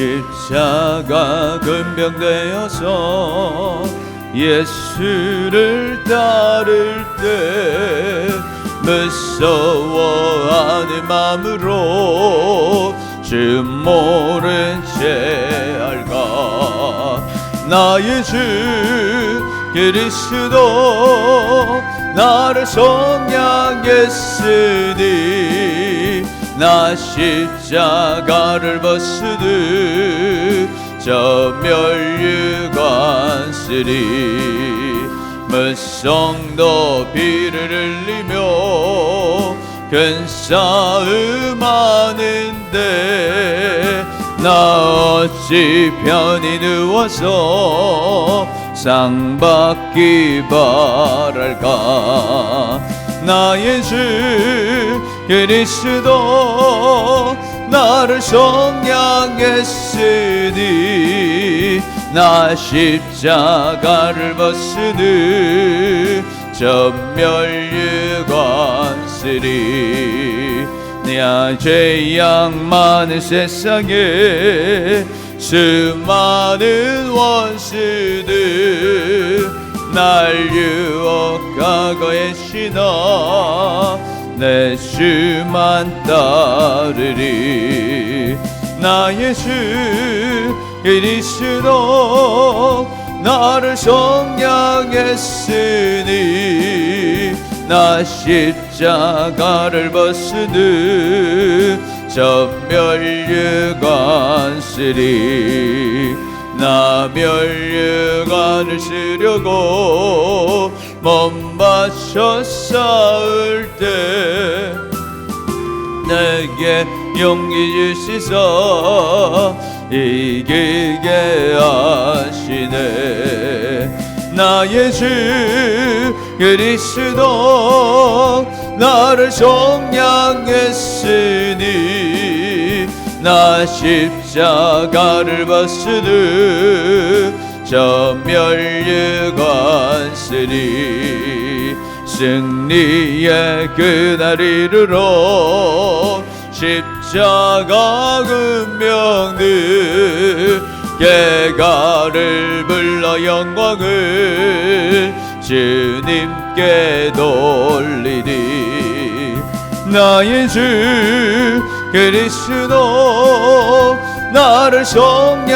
십자가 근병되어서 예수를 따를 때 무서워하는 마음으로 주 모른 채 알까. 나의 주 그리스도 나를 속량했으니 나 십자가를 벗으듯 저 멸류관 쓰리. 무성 높이를 흘리며 큰 싸움 하는데 나 어찌 편히 누워서 상 받기 바랄까. 나의 주 그리스도 나를 속량했으니 나 십자가를 벗으듯 저 멸류관 쓰리. 내 죄악 많은 세상에 수많은 원수들 날 유혹하고 애쓰나 내 주만 따르리. 나의 주 그리스도 나를 속량했으니 나 십자가를 벗으듯 저 멸류관 쓰리. 나 멸류관을 쓰려고 몸 바쳐 싸울 때 내게 용기 주시서 이기게 하시네. 나의 주 그리스도 나를 속량했으니 나 십자가를 벗으듯 저 멸류관 쓰리. 승리의 그날 이르러 십자가 근명들 개가를 불러 영광을 주님께 돌리리. 나의 주 그리스도 나를 속량했으니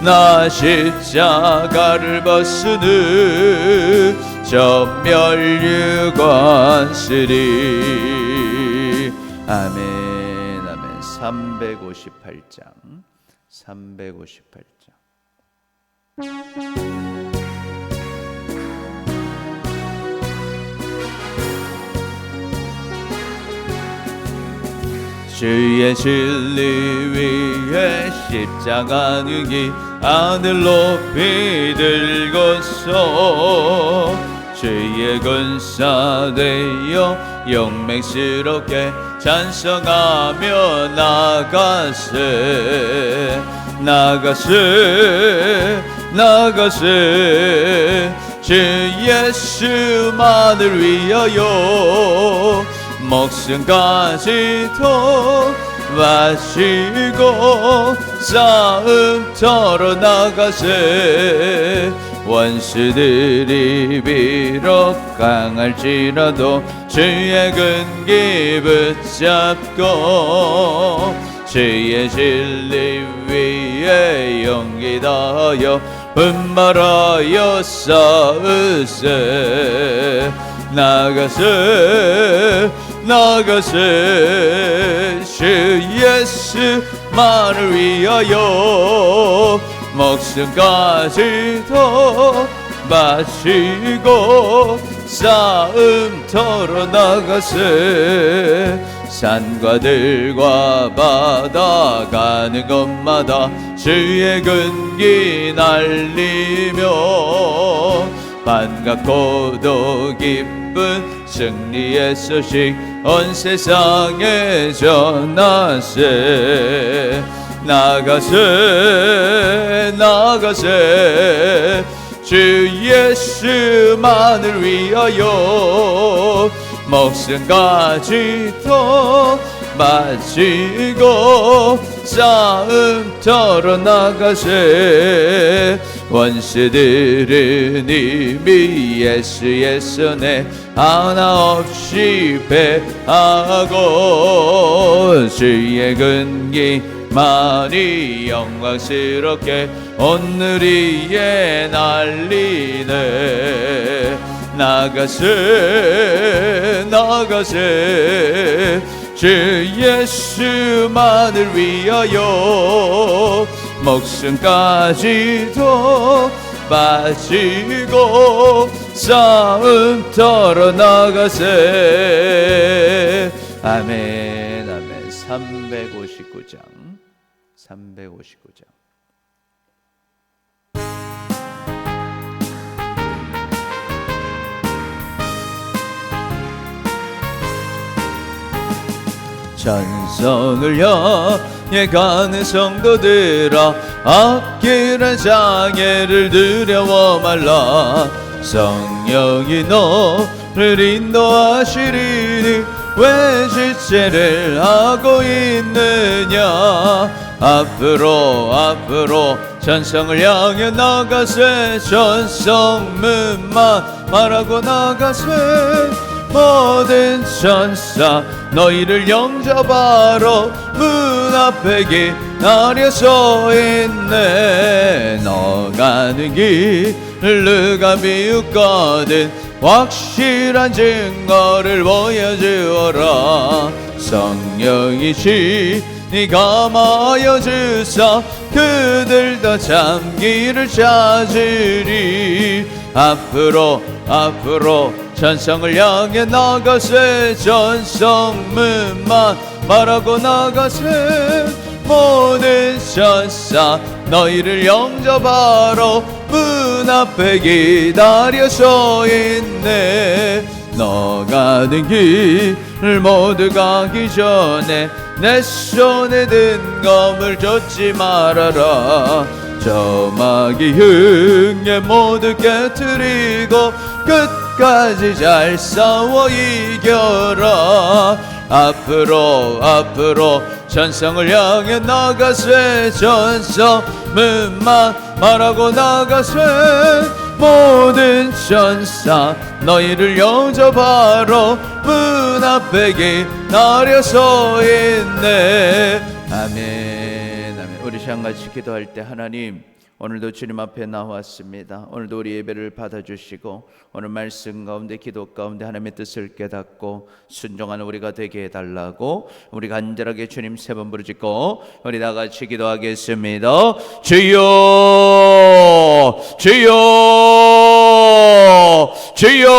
나 십자가를 벗으듯 저 멸류관 쓰리. 아멘. 아멘. 358장 358장. 주의 진리 위에 십자가 능히 하늘 높이 들고서 주의 군사 되어 용맹스럽게 찬송하며 나가세. 나가세 나가세 주 예수만을 위하여 목숨까지도 바치고 싸움터로 나가세. 원수들이 비록 강할지라도 주의 근기 붙잡고 주의 진리 위에 용기 다하여 분발하여 싸우세. 나가세 나가세 주 예수만을 위하여 목숨까지도 바치고 싸움터로 나가세. 산과 들과 바다 가는 곳마다 주의 근기 날리며 반갑고도 기쁜 승리의 소식 온 세상에 전하세. 나가세 나가세 주 예수만을 위하여 목숨까지도 마시고 싸움터로 나가세. 원수들은 이미 예수의 손에 하나 없이 패하고 주의 근기 많이 영광스럽게 오늘 위에 날리네. 나가세 나가세 주 예수만을 위하여 목숨까지도 바치고 싸움터로 나가세. 아멘 아멘. 359장 359장. 찬송을 향해 가는 성도들아, 악기란 장애를 두려워 말라. 성령이 너를 인도하시리니 왜 지체를 하고 있느냐. 앞으로 앞으로 전성을 향해 나가세. 전성문만 말하고 나가세. 모든 천사 너희를 영접하러 문 앞에 기다려 서 있네. 너 가는 길을 누가 비웃거든 확실한 증거를 보여주어라. 성령이시니 감하여 주사 그들도 참기를 찾으리. 앞으로 앞으로 전성을 향해 나가세. 전성문만 말하고 나가세. 모든 천사 너희를 영접하러 문 앞에 기다려 서 있네. 너 가는 길을 모두 가기 전에 내 손에 든 검을 쫓지 말아라. 저마귀 흉에 모두 깨트리고 끝까지 잘 싸워 이겨라. 앞으로 앞으로 전성을 향해 나가세. 전성문만 말하고 나가세. 모든 천사 너희를 영접하러 문 앞에 기다려 서 있네. 아멘 아멘. 우리 시간같이 기도할 때 하나님, 오늘도 주님 앞에 나왔습니다. 오늘도 우리 예배를 받아주시고 오늘 말씀 가운데 기도 가운데 하나님의 뜻을 깨닫고 순종하는 우리가 되게 해달라고 우리 간절하게 주님 세 번 부르짖고 우리 다 같이 기도하겠습니다. 주여 주여 주여.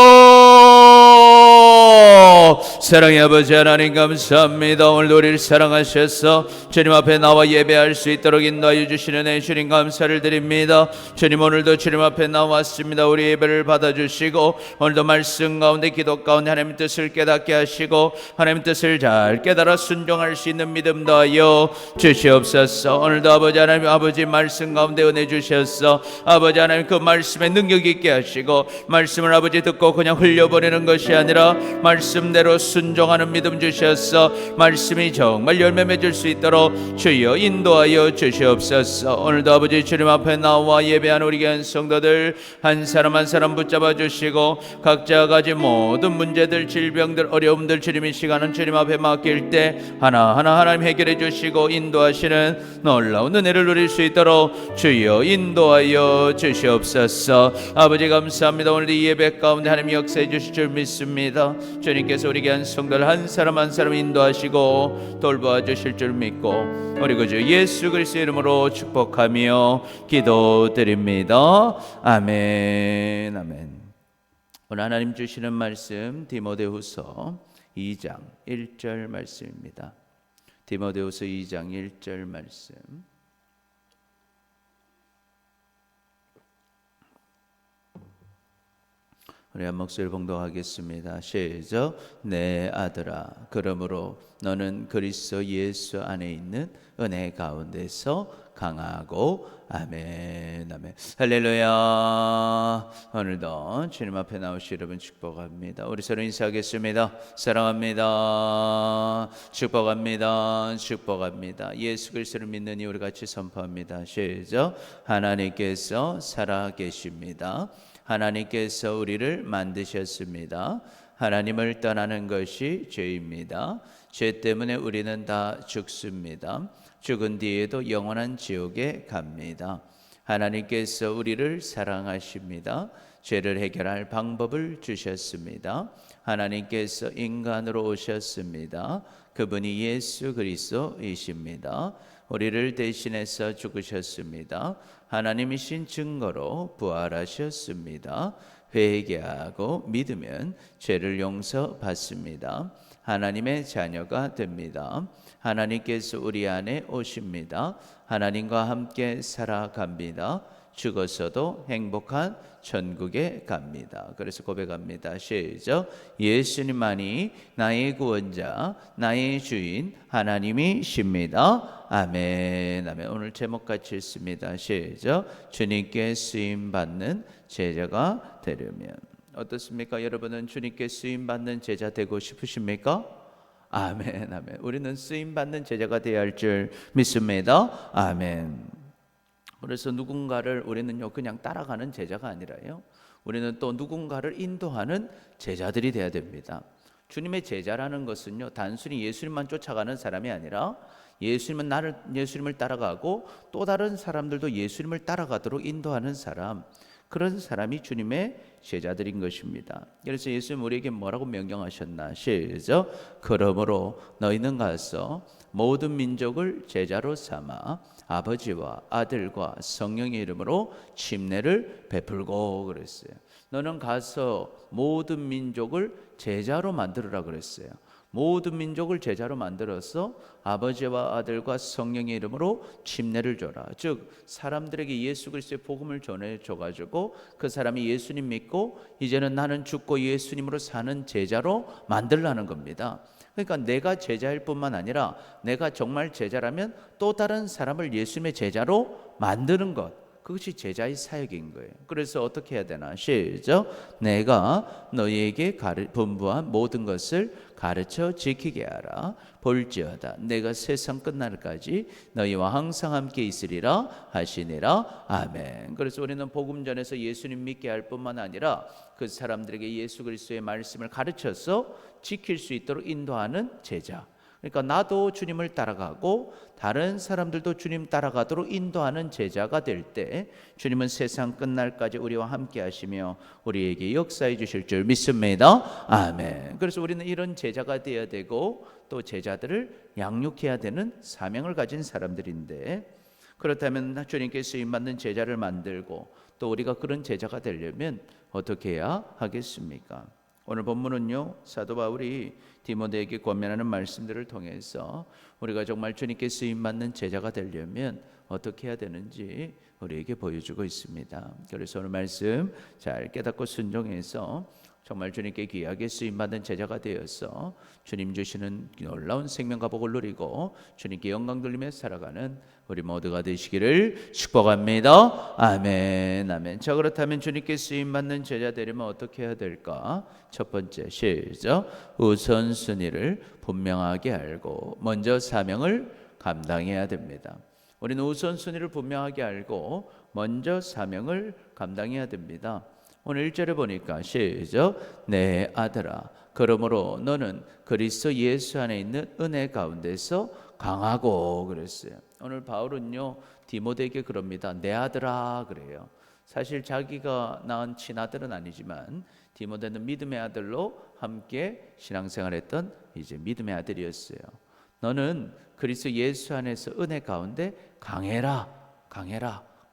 사랑의 아버지 하나님 감사합니다. 오늘도 우리를 사랑하셔서 주님 앞에 나와 예배할 수 있도록 인도하여 주시는 애 주님 감사를 드립니다. 주님, 오늘도 주님 앞에 나왔습니다. 우리 예배를 받아주시고 오늘도 말씀 가운데 기도 가운데 하나님의 뜻을 깨닫게 하시고 하나님의 뜻을 잘 깨달아 순종할 수 있는 믿음 더하여 주시옵소서. 오늘도 아버지 하나님, 아버지 말씀 가운데 은혜 주셔서 아버지 하나님 그 말씀에 능력 있게 하시고 말씀을 아버지 듣고 그냥 흘려버리는 것이 아니라 말씀대로 순종하는 믿음 주셔서 말씀이 정말 열매 맺을 수 있도록 주여 인도하여 주시옵소서. 오늘도 아버지 주님 앞에 나와 예배하는 우리 교회 성도들 한 사람 한 사람 붙잡아 주시고 각자 가진 모든 문제들, 질병들, 어려움들 주님 이 시간은 주님 앞에 맡길 때 하나하나 하나님 해결해 주시고 인도하시는 놀라운 은혜를 누릴 수 있도록 주여 인도하여 주시옵소서. 아버지 감사합니다. 오늘도 이 예배 가운데 하나님 역사해 주실 줄 믿습니다. 주님께서 우리 교회 성도들 한 사람 한 사람 인도하시고 돌보아 주실 줄 믿고 우리 구주 예수 그리스도의 이름으로 축복하며 기도드립니다. 아멘 아멘. 오늘 하나님 주시는 말씀 디모데후서 2장 1절 말씀입니다. 디모데후서 2장 1절 말씀. 우리 한 목소리를 봉독하겠습니다. 시작. 내 아들아, 그러므로 너는 그리스도 예수 안에 있는 은혜 가운데서 강하고 아멘. 아멘. 할렐루야. 오늘도 주님 앞에 나오시 여러분 축복합니다. 우리 서로 인사하겠습니다. 사랑합니다. 축복합니다. 축복합니다. 예수 그리스도를 믿는 이 우리 같이 선포합니다. 시작. 하나님께서 살아계십니다. 하나님께서 우리를 만드셨습니다. 하나님을 떠나는 것이 죄입니다. 죄 때문에 우리는 다 죽습니다. 죽은 뒤에도 영원한 지옥에 갑니다. 하나님께서 우리를 사랑하십니다. 죄를 해결할 방법을 주셨습니다. 하나님께서 인간으로 오셨습니다. 그분이 예수 그리스도이십니다. 우리를 대신해서 죽으셨습니다. 하나님이신 증거로 부활하셨습니다. 회개하고 믿으면 죄를 용서받습니다. 하나님의 자녀가 됩니다. 하나님께서 우리 안에 오십니다. 하나님과 함께 살아갑니다. 죽어서도 행복한 천국에 갑니다. 그래서 고백합니다. 시작. 예수님만이 나의 구원자, 나의 주인, 하나님이십니다. 아멘. 아멘. 오늘 제목 같이 읽습니다. 시작. 주님께 쓰임 받는 제자가 되려면. 어떻습니까? 여러분은 주님께 쓰임 받는 제자 되고 싶으십니까? 아멘. 아멘. 우리는 쓰임 받는 제자가 되어야 할 줄 믿습니다. 아멘. 그래서 누군가를 우리는요 그냥 따라가는 제자가 아니라요, 우리는 또 누군가를 인도하는 제자들이 되어야 됩니다. 주님의 제자라는 것은요 단순히 예수님만 쫓아가는 사람이 아니라 예수님을 따라가고 또 다른 사람들도 예수님을 따라가도록 인도하는 사람, 그런 사람이 주님의 제자들인 것입니다. 그래서 예수님 우리에게 뭐라고 명령하셨나? 시작. 그러므로 너희는 가서 모든 민족을 제자로 삼아 아버지와 아들과 성령의 이름으로 침례를 베풀고 그랬어요. 너는 가서 모든 민족을 제자로 만들어라 그랬어요. 모든 민족을 제자로 만들어서 아버지와 아들과 성령의 이름으로 침례를 줘라. 즉 사람들에게 예수 그리스도의 복음을 전해줘가지고 그 사람이 예수님 믿고 이제는 나는 죽고 예수님으로 사는 제자로 만들라는 겁니다. 그러니까 내가 제자일 뿐만 아니라 내가 정말 제자라면 또 다른 사람을 예수님의 제자로 만드는 것, 그것이 제자의 사역인 거예요. 그래서 어떻게 해야 되나? 시작. 내가 너희에게 분부한 모든 것을 가르쳐 지키게 하라. 볼지어다 내가 세상 끝날까지 너희와 항상 함께 있으리라 하시니라. 아멘. 그래서 우리는 복음 전에서 예수님 믿게 할 뿐만 아니라 그 사람들에게 예수 그리스도의 말씀을 가르쳐서 지킬 수 있도록 인도하는 제자. 그러니까 나도 주님을 따라가고 다른 사람들도 주님 따라가도록 인도하는 제자가 될 때 주님은 세상 끝날까지 우리와 함께 하시며 우리에게 역사해 주실 줄 믿습니다. 아멘. 그래서 우리는 이런 제자가 되어야 되고 또 제자들을 양육해야 되는 사명을 가진 사람들인데, 그렇다면 주님께 쓰임받는 제자를 만들고 또 우리가 그런 제자가 되려면 어떻게 해야 하겠습니까? 오늘 본문은요 사도 바울이 디모데에게 권면하는 말씀들을 통해서 우리가 정말 주님께 쓰임받는 제자가 되려면 어떻게 해야 되는지 우리에게 보여주고 있습니다. 그래서 오늘 말씀 잘 깨닫고 순종해서 정말 주님께 귀하게 쓰임받는 제자가 되어서 주님 주시는 놀라운 생명과 복을 누리고 주님께 영광 돌리며 살아가는 우리 모두가 되시기를 축복합니다. 아멘. 아멘. 자, 그렇다면 주님께 쓰임받는 제자 되려면 어떻게 해야 될까? 첫 번째, 시작. 우선순위를 분명하게 알고 먼저 사명을 감당해야 됩니다. 우리는 우선순위를 분명하게 알고 먼저 사명을 감당해야 됩니다. 오늘 1절에 보니까 시작. 내 아들아, 그러므로 너는 그리스도 예수 안에 있는 은혜 가운데서 강하고 그랬어요. 오늘 바울은요 디모데에게 그럽니다. 내 아들아 그래요. 사실 자기가 낳은 친아들은 아니지만 디모데는 믿음의 아들로 함께 신앙생활했던 이제 믿음의 아들이었어요. 너는 그리스도 예수 안에서 은혜 가운데 강해라.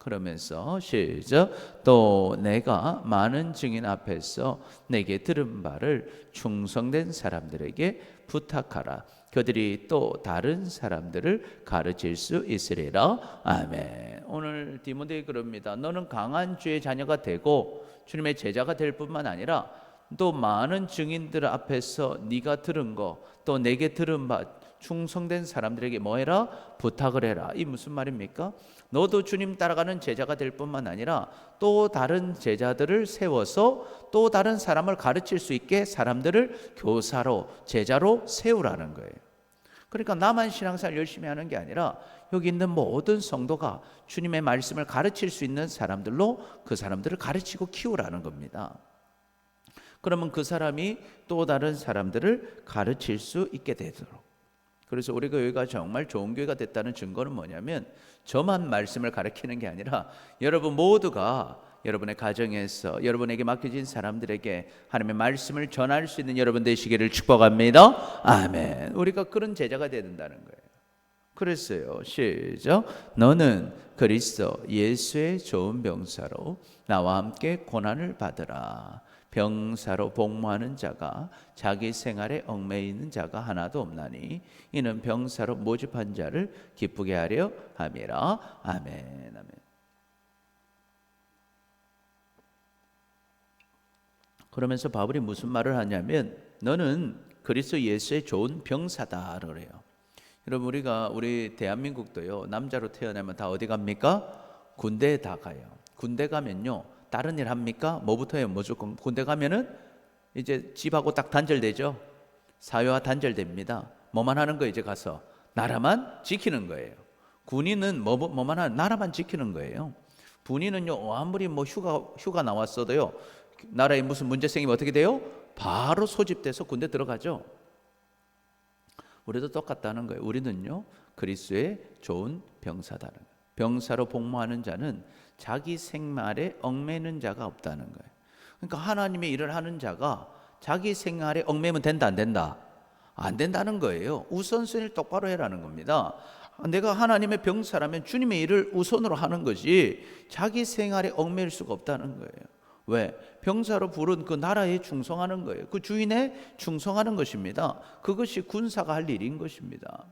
그러면서 시작. 또 내가 많은 증인 앞에서 내게 들은 바를 충성된 사람들에게 부탁하라. 그들이 또 다른 사람들을 가르칠 수 있으리라. 아멘. 오늘 디모데에 그럽니다. 너는 강한 주의 자녀가 되고 주님의 제자가 될 뿐만 아니라 또 많은 증인들 앞에서 네가 들은 거, 또 내게 들은 바 충성된 사람들에게 뭐 해라? 부탁을 해라. 이 무슨 말입니까? 너도 주님 따라가는 제자가 될 뿐만 아니라 또 다른 제자들을 세워서 또 다른 사람을 가르칠 수 있게 사람들을 교사로, 제자로 세우라는 거예요. 그러니까 나만 신앙생활 열심히 하는 게 아니라 여기 있는 모든 성도가 주님의 말씀을 가르칠 수 있는 사람들로 그 사람들을 가르치고 키우라는 겁니다. 그러면 그 사람이 또 다른 사람들을 가르칠 수 있게 되도록. 그래서 우리가 여기가 정말 좋은 교회가 됐다는 증거는 뭐냐면 저만 말씀을 가르치는 게 아니라 여러분 모두가 여러분의 가정에서 여러분에게 맡겨진 사람들에게 하나님의 말씀을 전할 수 있는 여러분 되시기를 축복합니다. 아멘. 우리가 그런 제자가 되야 된다는 거예요. 그랬어요. 시작. 너는 그리스도 예수의 좋은 병사로 나와 함께 고난을 받으라. 병사로 복무하는 자가 자기 생활에 얽매여 있는 자가 하나도 없나니 이는 병사로 모집한 자를 기쁘게 하려 함이라. 아멘. 아멘. 그러면서 바울이 무슨 말을 하냐면 너는 그리스도 예수의 좋은 병사다 그래요. 여러분 우리 대한민국도요, 남자로 태어나면 다 어디 갑니까? 군대에 다 가요. 군대 가면요 다른 일 합니까? 뭐부터 해요? 무조건 군대 가면은 이제 집하고 딱 단절되죠. 사회와 단절됩니다. 뭐만 하는 거예요? 이제 가서 나라만 지키는 거예요. 군인은 뭐만 하는, 나라만 지키는 거예요. 군인은요 아무리 뭐 휴가 나왔어도요 나라에 무슨 문제 생기면 어떻게 돼요? 바로 소집돼서 군대 들어가죠. 우리도 똑같다는 거예요. 우리는요 그리스도의 좋은 병사다는 거예요. 병사로 복무하는 자는 자기 생활에 얽매는 자가 없다는 거예요. 그러니까 하나님의 일을 하는 자가 자기 생활에 얽매면 된다 안 된다? 안 된다는 거예요. 우선순위를 똑바로 해라는 겁니다. 내가 하나님의 병사라면 주님의 일을 우선으로 하는 거지 자기 생활에 얽매일 수가 없다는 거예요. 왜? 병사로 부른 그 나라에 충성하는 거예요. 그 주인에 충성하는 것입니다. 그것이 군사가 할 일인 것입니다.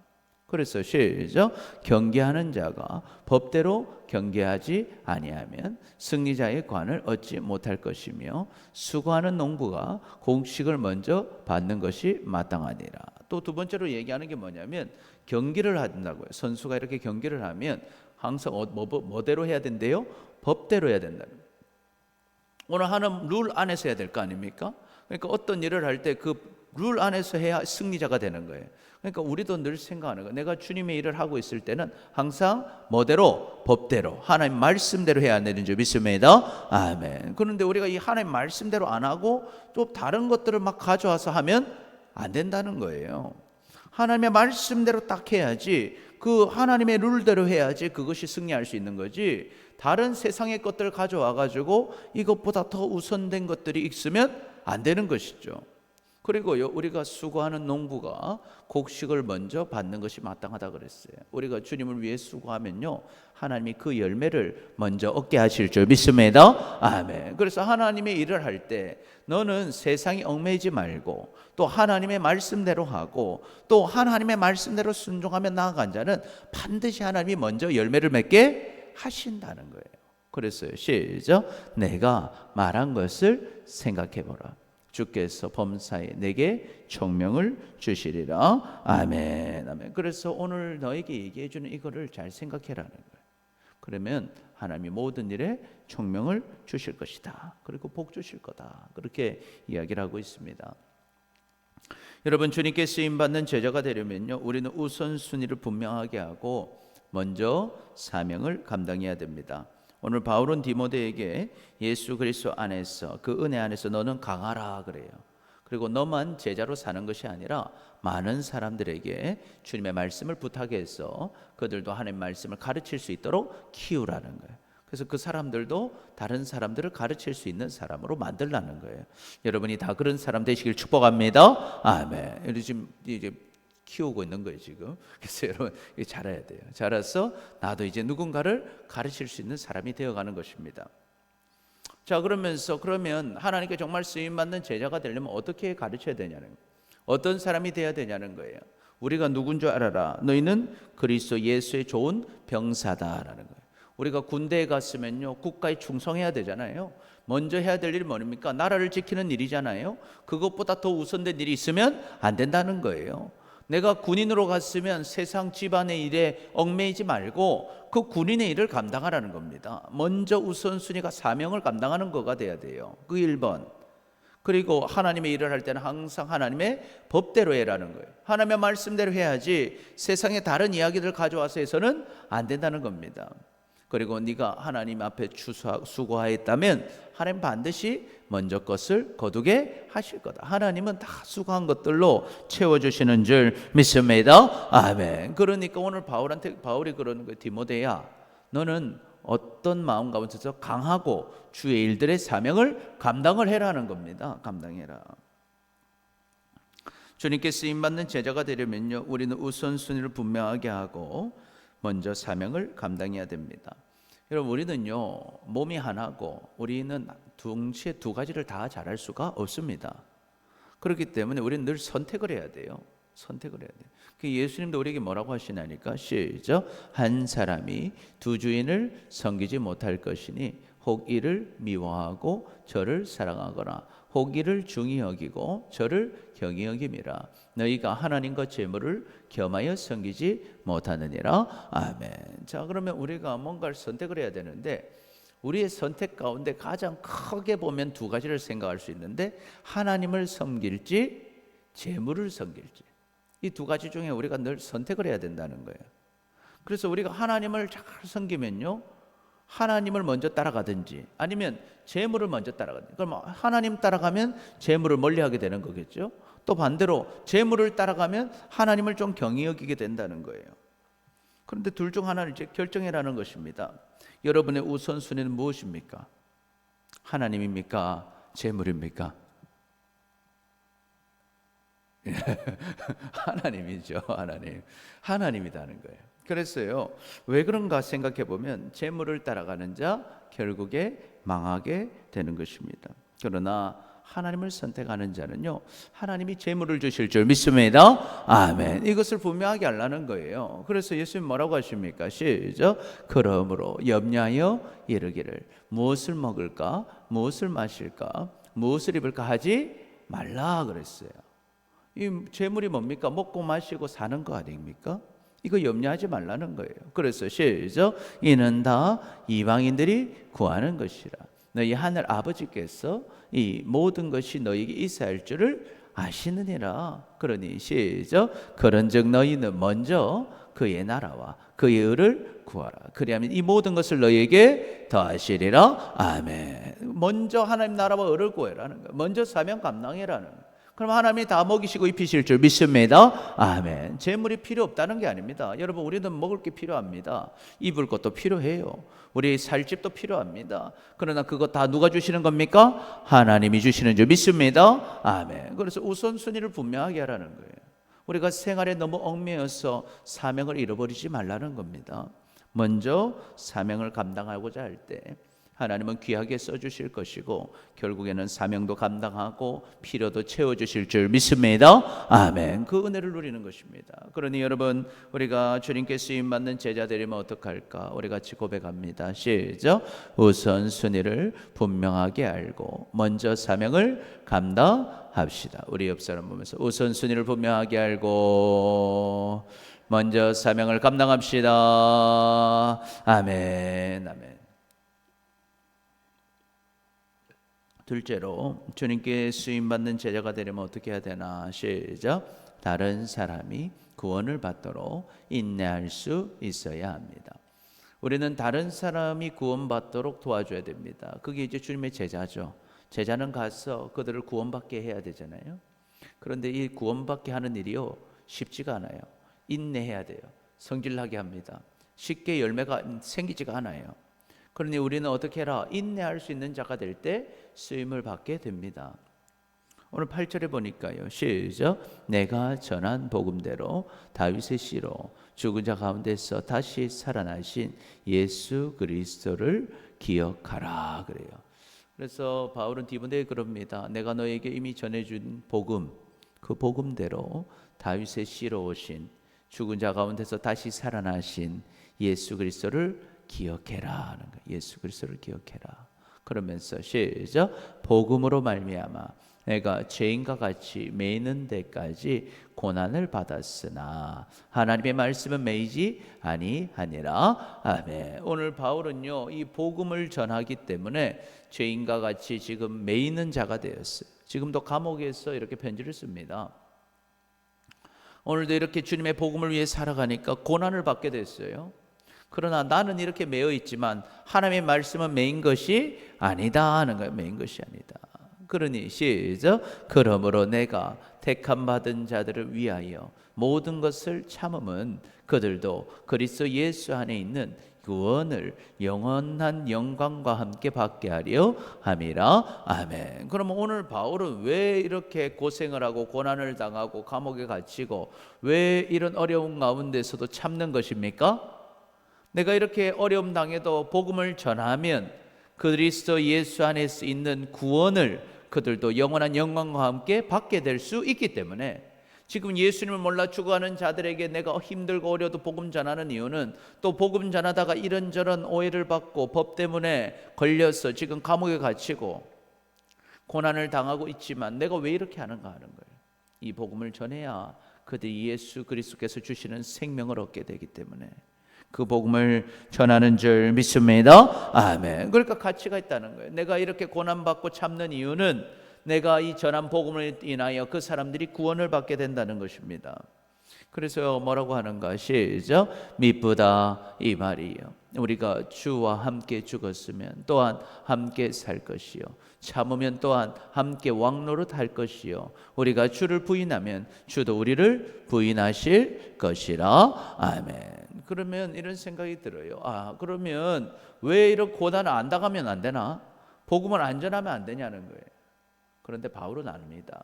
그래서 시작. 경계하는 자가 법대로 경계하지 아니하면 승리자의 관을 얻지 못할 것이며 수고하는 농부가 곡식을 먼저 받는 것이 마땅하니라. 또 두 번째로 얘기하는 게 뭐냐면 경기를 한다고요. 선수가 이렇게 경기를 하면 항상 뭐대로 해야 된대요? 법대로 해야 된다는 거예요. 오늘 하는 룰 안에서 해야 될 거 아닙니까? 그러니까 어떤 일을 할 때 그 룰 안에서 해야 승리자가 되는 거예요. 그러니까 우리도 늘 생각하는 거예요. 내가 주님의 일을 하고 있을 때는 항상 뭐대로? 법대로 하나님 말씀대로 해야 되는 줄 믿습니다. 아멘. 그런데 우리가 이 하나님 말씀대로 안 하고 또 다른 것들을 막 가져와서 하면 안 된다는 거예요. 하나님의 말씀대로 딱 해야지, 그 하나님의 룰대로 해야지 그것이 승리할 수 있는 거지, 다른 세상의 것들을 가져와 가지고 이것보다 더 우선된 것들이 있으면 안 되는 것이죠. 그리고요 우리가 수고하는 농부가 곡식을 먼저 받는 것이 마땅하다 그랬어요. 우리가 주님을 위해 수고하면요 하나님이 그 열매를 먼저 얻게 하실 줄 믿습니다. 아멘. 그래서 하나님의 일을 할 때 너는 세상에 얽매이지 말고 또 하나님의 말씀대로 하고 또 하나님의 말씀대로 순종하며 나아간 자는 반드시 하나님이 먼저 열매를 맺게 하신다는 거예요. 그랬어요. 시작. 내가 말한 것을 생각해보라. 주께서 범사에 내게 총명을 주시리라. 아멘. 아멘. 그래서 오늘 너에게 얘기해 주는 이거를 잘 생각해라는 거예요. 그러면 하나님이 모든 일에 총명을 주실 것이다. 그리고 복 주실 거다. 그렇게 이야기를 하고 있습니다. 여러분 주님께 쓰임 받는 제자가 되려면요 우리는 우선순위를 분명하게 하고 먼저 사명을 감당해야 됩니다. 오늘 바울은 디모데에게 예수 그리스도 안에서 그 은혜 안에서 너는 강하라 그래요. 그리고 너만 제자로 사는 것이 아니라 많은 사람들에게 주님의 말씀을 부탁해서 그들도 하나님의 말씀을 가르칠 수 있도록 키우라는 거예요. 그래서 그 사람들도 다른 사람들을 가르칠 수 있는 사람으로 만들라는 거예요. 여러분이 다 그런 사람 되시길 축복합니다. 아멘. 지금 이제 키우고 있는 거예요 지금. 그래서 여러분 이거 잘해야 돼요. 잘해서 나도 이제 누군가를 가르칠 수 있는 사람이 되어가는 것입니다. 자, 그러면 하나님께 정말 쓰임받는 제자가 되려면 어떻게 가르쳐야 되냐는 거예요. 어떤 사람이 돼야 되냐는 거예요. 우리가 누군 줄 알아라. 너희는 그리스도 예수의 좋은 병사다라는 거예요. 우리가 군대에 갔으면요 국가에 충성해야 되잖아요. 먼저 해야 될 일이 뭡니까? 나라를 지키는 일이잖아요. 그것보다 더 우선된 일이 있으면 안 된다는 거예요. 내가 군인으로 갔으면 세상 집안의 일에 얽매이지 말고 그 군인의 일을 감당하라는 겁니다. 먼저 우선순위가 사명을 감당하는 거가 돼야 돼요. 그 1번. 그리고 하나님의 일을 할 때는 항상 하나님의 법대로 해라는 거예요. 하나님의 말씀대로 해야지 세상에 다른 이야기들 가져와서 해서는 안 된다는 겁니다. 그리고 네가 하나님 앞에 수고하였다면 하나님 반드시 먼저 것을 거두게 하실 거다. 하나님은 다 수고한 것들로 채워주시는 줄 믿습니다. 아멘. 그러니까 오늘 바울이 그러는 거예요. 디모데야, 너는 어떤 마음 가운데서 강하고 주의 일들의 사명을 감당을 해라는 겁니다. 감당해라. 주님께 쓰임받는 제자가 되려면요 우리는 우선순위를 분명하게 하고 먼저 사명을 감당해야 됩니다. 여러분, 우리는요 몸이 하나고 우리는 동시에 두 가지를 다 잘할 수가 없습니다. 그렇기 때문에 우리는 늘 선택을 해야 돼요. 선택을 해야 돼요. 예수님도 우리에게 뭐라고 하시나니까 시작. 한 사람이 두 주인을 섬기지 못할 것이니 혹 이를 미워하고 저를 사랑하거나 혹 이를 중히 여기고 저를 경히 여김이라. 너희가 하나님과 재물을 겸하여 섬기지 못하느니라. 아멘. 자, 그러면 우리가 뭔가를 선택을 해야 되는데 우리의 선택 가운데 가장 크게 보면 두 가지를 생각할 수 있는데 하나님을 섬길지 재물을 섬길지, 이 두 가지 중에 우리가 늘 선택을 해야 된다는 거예요. 그래서 우리가 하나님을 잘 섬기면요 하나님을 먼저 따라가든지 아니면 재물을 먼저 따라가든지, 그럼 하나님 따라가면 재물을 멀리하게 되는 거겠죠. 또 반대로 재물을 따라가면 하나님을 좀 경히 여기게 된다는 거예요. 그런데 둘 중 하나를 이제 결정해라는 것입니다. 여러분의 우선순위는 무엇입니까? 하나님입니까? 재물입니까? 하나님이죠. 하나님이라는 거예요. 그랬어요. 왜 그런가 생각해 보면 재물을 따라가는 자 결국에 망하게 되는 것입니다. 그러나 하나님을 선택하는 자는요 하나님이 재물을 주실 줄 믿습니다. 아멘. 이것을 분명하게 알라는 거예요. 그래서 예수님 뭐라고 하십니까? 시작. 그러므로 염려하여 이르기를 무엇을 먹을까 무엇을 마실까 무엇을 입을까 하지 말라 그랬어요. 이 재물이 뭡니까? 먹고 마시고 사는 거 아닙니까? 이거 염려하지 말라는 거예요. 그래서 시작. 이는 다 이방인들이 구하는 것이라. 너희 하늘 아버지께서 이 모든 것이 너희에게 있어야 할 줄을 아시느니라. 그러니 시작. 그런즉 너희는 먼저 그의 나라와 그의 의를 구하라. 그리하면 이 모든 것을 너희에게 더하시리라. 아멘. 먼저 하나님 나라와 의를 구해라는 거예요. 먼저 사명 감당해라는 거예요. 그럼 하나님이 다 먹이시고 입히실 줄 믿습니다. 아멘. 재물이 필요 없다는 게 아닙니다. 여러분, 우리는 먹을 게 필요합니다. 입을 것도 필요해요. 우리 살 집도 필요합니다. 그러나 그거 다 누가 주시는 겁니까? 하나님이 주시는 줄 믿습니다. 아멘. 그래서 우선순위를 분명하게 하라는 거예요. 우리가 생활에 너무 얽매여서 사명을 잃어버리지 말라는 겁니다. 먼저 사명을 감당하고자 할 때 하나님은 귀하게 써주실 것이고 결국에는 사명도 감당하고 필요도 채워주실 줄 믿습니다. 아멘. 그 은혜를 누리는 것입니다. 그러니 여러분, 우리가 주님께 쓰임받는 제자 되려면 어떡할까? 우리 같이 고백합니다. 시작. 우선순위를 분명하게 알고 먼저 사명을 감당합시다. 우리 옆 사람 보면서 우선순위를 분명하게 알고 먼저 사명을 감당합시다. 아멘. 아멘. 둘째로 주님께 쓰임받는 제자가 되려면 어떻게 해야 되나? 시작. 다른 사람이 구원을 받도록 인내할 수 있어야 합니다. 우리는 다른 사람이 구원받도록 도와줘야 됩니다. 그게 이제 주님의 제자죠. 제자는 가서 그들을 구원받게 해야 되잖아요. 그런데 이 구원받게 하는 일이요 쉽지가 않아요. 인내해야 돼요. 성질나게 합니다. 쉽게 열매가 생기지가 않아요. 그러니 우리는 어떻게 해라? 인내할 수 있는 자가 될 때 쓰임을 받게 됩니다. 오늘 8절에 보니까요. 시작. 내가 전한 복음대로 다윗의 씨로 죽은 자 가운데서 다시 살아나신 예수 그리스도를 기억하라 그래요. 그래서 바울은 디모데에 그럽니다. 내가 너에게 이미 전해준 복음, 그 복음대로 다윗의 씨로 오신 죽은 자 가운데서 다시 살아나신 예수 그리스도를 기억해라 하는 거예요. 예수 그리스도를 기억해라. 그러면서 시작. 복음으로 말미암아 내가 죄인과 같이 매이는 데까지 고난을 받았으나 하나님의 말씀은 매이지 아니하니라. 아멘. 오늘 바울은요, 이 복음을 전하기 때문에 죄인과 같이 지금 매이는 자가 되었어요. 지금도 감옥에서 이렇게 편지를 씁니다. 오늘도 이렇게 주님의 복음을 위해 살아가니까 고난을 받게 됐어요. 그러나 나는 이렇게 매여 있지만 하나님의 말씀은 매인 것이 아니다 하는 거예요. 매인 것이 아니다. 그러니 시작. 그러므로 내가 택함 받은 자들을 위하여 모든 것을 참음은 그들도 그리스도 예수 안에 있는 구원을 영원한 영광과 함께 받게 하려 함이라. 아멘. 그러면 오늘 바울은 왜 이렇게 고생을 하고 고난을 당하고 감옥에 갇히고 왜 이런 어려운 가운데서도 참는 것입니까? 내가 이렇게 어려움 당해도 복음을 전하면 그리스도 예수 안에 있는 구원을 그들도 영원한 영광과 함께 받게 될 수 있기 때문에 지금 예수님을 몰라 죽어가는 자들에게 내가 힘들고 어려도 복음 전하는 이유는 또 복음 전하다가 이런저런 오해를 받고 법 때문에 걸려서 지금 감옥에 갇히고 고난을 당하고 있지만 내가 왜 이렇게 하는가 하는 거예요. 이 복음을 전해야 그들이 예수 그리스도께서 주시는 생명을 얻게 되기 때문에 그 복음을 전하는 줄 믿습니다. 아멘. 그러니까 가치가 있다는 거예요. 내가 이렇게 고난받고 참는 이유는 내가 이 전한 복음을 인하여 그 사람들이 구원을 받게 된다는 것입니다. 그래서 뭐라고 하는가? 시작. 미쁘다 이 말이요. 우리가 주와 함께 죽었으면 또한 함께 살 것이요 참으면 또한 함께 왕노릇 할 것이요 우리가 주를 부인하면 주도 우리를 부인하실 것이라. 아멘. 그러면 이런 생각이 들어요. 그러면 왜 이런 고난을 안 당하면 안 되나? 복음을 안 전하면 안 되냐는 거예요. 그런데 바울은 압니다.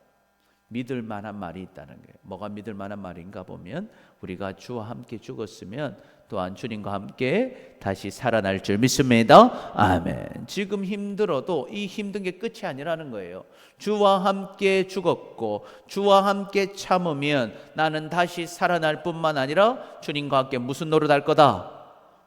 믿을 만한 말이 있다는 거예요. 뭐가 믿을 만한 말인가 보면 우리가 주와 함께 죽었으면 또한 주님과 함께 다시 살아날 줄 믿습니다. 아멘. 지금 힘들어도 이 힘든 게 끝이 아니라는 거예요. 주와 함께 죽었고 주와 함께 참으면 나는 다시 살아날 뿐만 아니라 주님과 함께 무슨 노릇할 거다?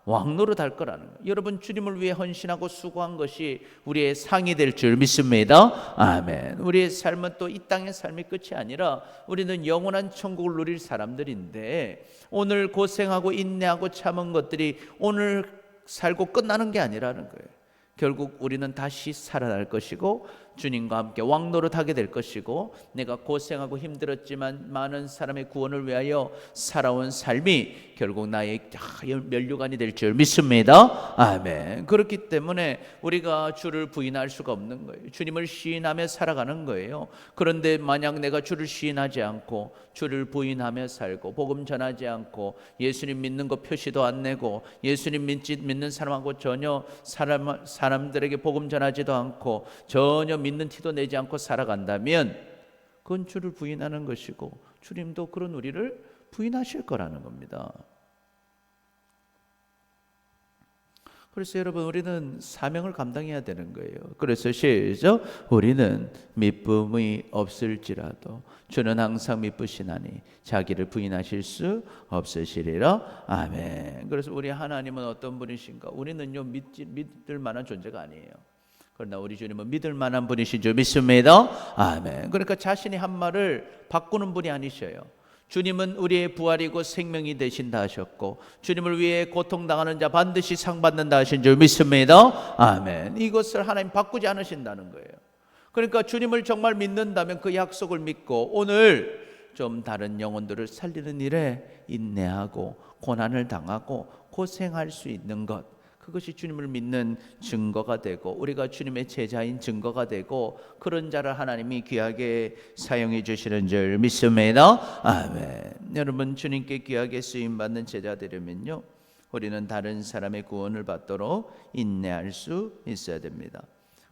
왕노릇 할 거라는 거예요. 여러분 주님을 위해 헌신하고 수고한 것이 우리의 상이 될 줄 믿습니다. 아멘. 우리의 삶은 또 이 땅의 삶이 끝이 아니라 우리는 영원한 천국을 누릴 사람들인데 오늘 고생하고 인내하고 참은 것들이 오늘 살고 끝나는 게 아니라는 거예요. 결국 우리는 다시 살아날 것이고 주님과 함께 왕노릇하게 될 것이고 내가 고생하고 힘들었지만 많은 사람의 구원을 위하여 살아온 삶이 결국 나의 면류관이 될 줄 믿습니다. 아멘. 그렇기 때문에 우리가 주를 부인할 수가 없는 거예요. 주님을 시인하며 살아가는 거예요. 그런데 만약 내가 주를 시인하지 않고 주를 부인하며 살고 복음 전하지 않고 예수님 믿는 거 표시도 안 내고 예수님 믿는 사람하고 전혀 사람들에게 복음 전하지도 않고 전혀 믿는 티도 내지 않고 살아간다면 그건 주를 부인하는 것이고 주님도 그런 우리를 부인하실 거라는 겁니다. 그래서 여러분 우리는 사명을 감당해야 되는 거예요. 그래서 시작. 우리는 미쁨이 없을지라도 주는 항상 미쁘시나니 자기를 부인하실 수 없으시리라. 아멘. 그래서 우리 하나님은 어떤 분이신가? 우리는요 믿을 만한 존재가 아니에요. 그러나 우리 주님은 믿을 만한 분이신 줄 믿습니다. 아멘. 그러니까 자신이 한 말을 바꾸는 분이 아니셔요. 주님은 우리의 부활이고 생명이 되신다 하셨고 주님을 위해 고통당하는 자 반드시 상 받는다 하신 줄 믿습니다. 아멘. 이것을 하나님 바꾸지 않으신다는 거예요. 그러니까 주님을 정말 믿는다면 그 약속을 믿고 오늘 좀 다른 영혼들을 살리는 일에 인내하고 고난을 당하고 고생할 수 있는 것, 그것이 주님을 믿는 증거가 되고 우리가 주님의 제자인 증거가 되고 그런 자를 하나님이 귀하게 사용해 주시는 줄 믿습니다. 아멘. 여러분 주님께 귀하게 쓰임받는 제자 되려면요 우리는 다른 사람의 구원을 받도록 인내할 수 있어야 됩니다.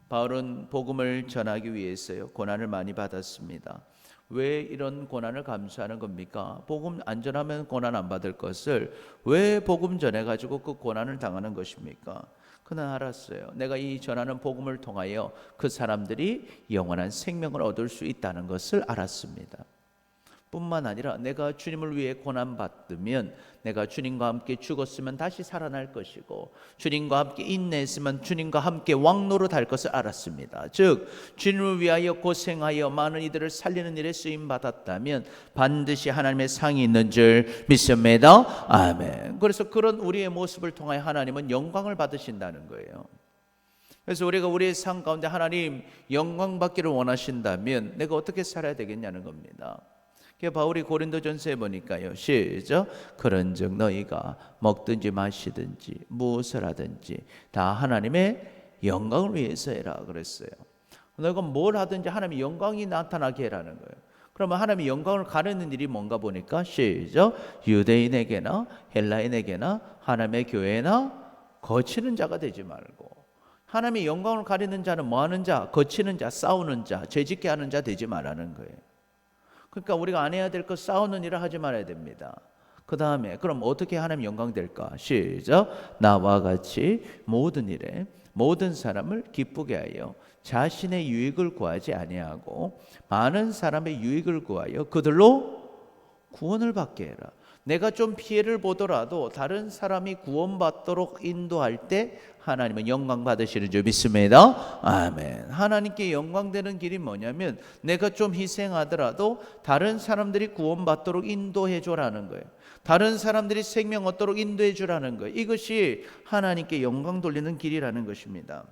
바울은 복음을 전하기 위해서요 고난을 많이 받았습니다. 왜 이런 고난을 감수하는 겁니까? 복음 안 전하면 고난 안 받을 것을 왜 복음 전해가지고 그 고난을 당하는 것입니까? 그는 알았어요. 내가 이 전하는 복음을 통하여 그 사람들이 영원한 생명을 얻을 수 있다는 것을 알았습니다. 뿐만 아니라 내가 주님을 위해 고난받으면 내가 주님과 함께 죽었으면 다시 살아날 것이고 주님과 함께 인내했으면 주님과 함께 왕노릇 할 것을 알았습니다. 즉 주님을 위하여 고생하여 많은 이들을 살리는 일에 쓰임받았다면 반드시 하나님의 상이 있는 줄 믿습니다. 아멘. 그래서 그런 우리의 모습을 통하여 하나님은 영광을 받으신다는 거예요. 그래서 우리가 우리의 삶 가운데 하나님 영광 받기를 원하신다면 내가 어떻게 살아야 되겠냐는 겁니다. 바울이 고린도전서에 보니까요 시작 그런즉 너희가 먹든지 마시든지 무엇을 하든지 다 하나님의 영광을 위해서 해라 그랬어요. 너희가 뭘 하든지 하나님의 영광이 나타나게 해라는 거예요. 그러면 하나님의 영광을 가르는 일이 뭔가 보니까 시작 유대인에게나 헬라인에게나 하나님의 교회나 거치는 자가 되지 말고 하나님의 영광을 가리는 자는 뭐 하는 자? 거치는 자, 싸우는 자, 죄짓게 하는 자 되지 말라는 거예요. 그러니까 우리가 안 해야 될 것 싸우는 일을 하지 말아야 됩니다. 그 다음에 그럼 어떻게 하나님 영광 될까? 시작 나와 같이 모든 일에 모든 사람을 기쁘게 하여 자신의 유익을 구하지 아니하고 많은 사람의 유익을 구하여 그들로 구원을 받게 해라. 내가 좀 피해를 보더라도 다른 사람이 구원받도록 인도할 때 하나님은 영광 받으시는 줄 믿습니다. 아멘. 하나님께 영광되는 길이 뭐냐면 내가 좀 희생하더라도 다른 사람들이 구원받도록 인도해 줘라는 거예요. 다른 사람들이 생명 얻도록 인도해 주라는 거예요. 이것이 하나님께 영광 돌리는 길이라는 것입니다.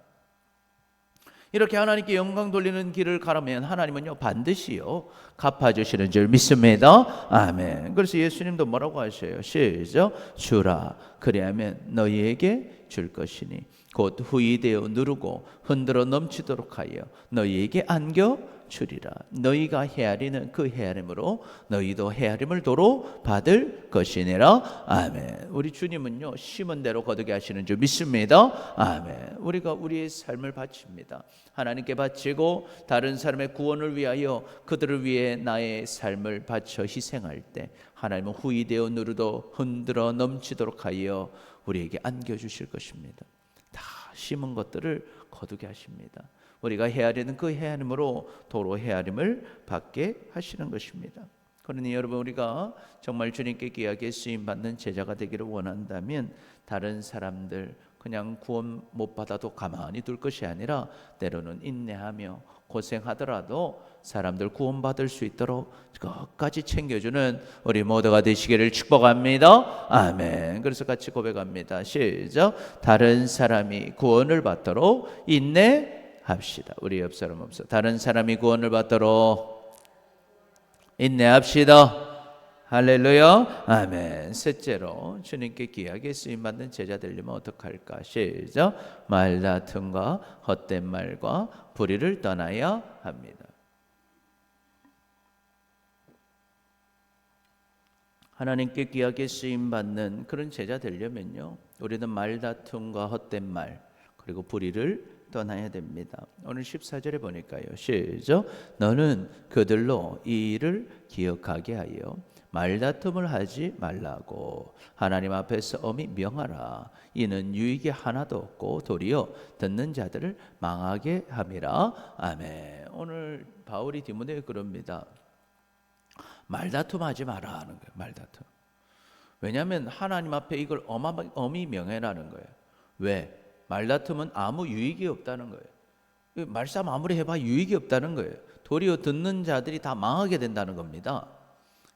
이렇게 하나님께 영광 돌리는 길을 가라면 하나님은요 반드시요 갚아주시는 줄 믿습니다. 아멘. 그래서 예수님도 뭐라고 하셔요? 시작 주라 그리하면 너희에게 줄 것이니 곧 후이되어 누르고 흔들어 넘치도록 하여 너희에게 안겨 주리라. 너희가 헤아리는 그 헤아림으로 너희도 헤아림을 도로 받을 것이니라. 아멘. 우리 주님은요 심은 대로 거두게 하시는 줄 믿습니다. 아멘. 우리가 우리의 삶을 바칩니다. 하나님께 바치고 다른 사람의 구원을 위하여 그들을 위해 나의 삶을 바쳐 희생할 때 하나님은 후이되어 누르도 흔들어 넘치도록 하여 우리에게 안겨주실 것입니다. 다 심은 것들을 거두게 하십니다. 우리가 헤아리는 그 헤아림으로 도로 헤아림을 받게 하시는 것입니다. 그러니 여러분 우리가 정말 주님께 귀하게 쓰임받는 제자가 되기를 원한다면 다른 사람들 그냥 구원 못 받아도 가만히 둘 것이 아니라 때로는 인내하며 고생하더라도 사람들 구원받을 수 있도록 끝까지 챙겨주는 우리 모두가 되시기를 축복합니다. 아멘. 그래서 같이 고백합니다. 시작 다른 사람이 구원을 받도록 인내합시다. 우리 옆 사람 없어. 다른 사람이 구원을 받도록 인내합시다. 할렐루야. 아멘. 셋째로 주님께 귀하게 쓰임받는 제자 되려면 어떡할까? 시작 말다툼과 헛된 말과 불의를 떠나야 합니다. 하나님께 귀하게 쓰임받는 그런 제자 되려면요 우리는 말다툼과 헛된 말 그리고 불의를 떠나야 됩니다. 오늘 14절에 보니까요 시작 너는 그들로 이 일을 기억하게 하여 말다툼을 하지 말라고 하나님 앞에서 엄히 명하라. 이는 유익이 하나도 없고 도리어 듣는 자들을 망하게 함이라. 아멘. 오늘 바울이 디모데에 그럽니다. 말다툼하지 마라 하는 거예요. 말다툼. 왜냐하면 하나님 앞에 이걸 엄히 명해라는 거예요. 왜? 말다툼은 아무 유익이 없다는 거예요. 말싸움 아무리 해봐 유익이 없다는 거예요. 도리어 듣는 자들이 다 망하게 된다는 겁니다.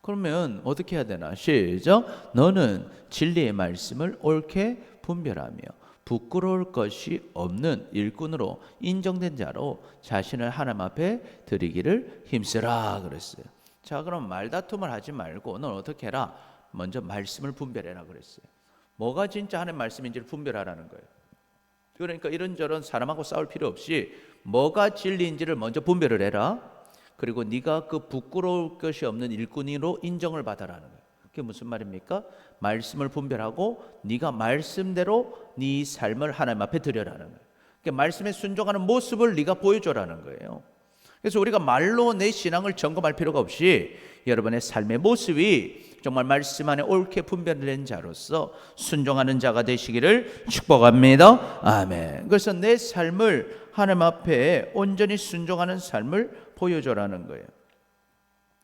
그러면 어떻게 해야 되나? 시작 너는 진리의 말씀을 옳게 분별하며 부끄러울 것이 없는 일꾼으로 인정된 자로 자신을 하나님 앞에 드리기를 힘쓰라 그랬어요. 자 그럼 말다툼을 하지 말고 넌 어떻게 해라? 먼저 말씀을 분별해라 그랬어요. 뭐가 진짜 하나님의 말씀인지를 분별하라는 거예요. 그러니까 이런저런 사람하고 싸울 필요 없이 뭐가 진리인지를 먼저 분별을 해라. 그리고 네가 그 부끄러울 것이 없는 일꾼으로 인정을 받아라는 거예요. 그게 무슨 말입니까? 말씀을 분별하고 네가 말씀대로 네 삶을 하나님 앞에 드려라는 거예요. 그러니까 말씀에 순종하는 모습을 네가 보여줘라는 거예요. 그래서 우리가 말로 내 신앙을 점검할 필요가 없이 여러분의 삶의 모습이 정말 말씀 안에 옳게 분별된 자로서 순종하는 자가 되시기를 축복합니다. 아멘. 그래서 내 삶을 하나님 앞에 온전히 순종하는 삶을 보여줘라는 거예요.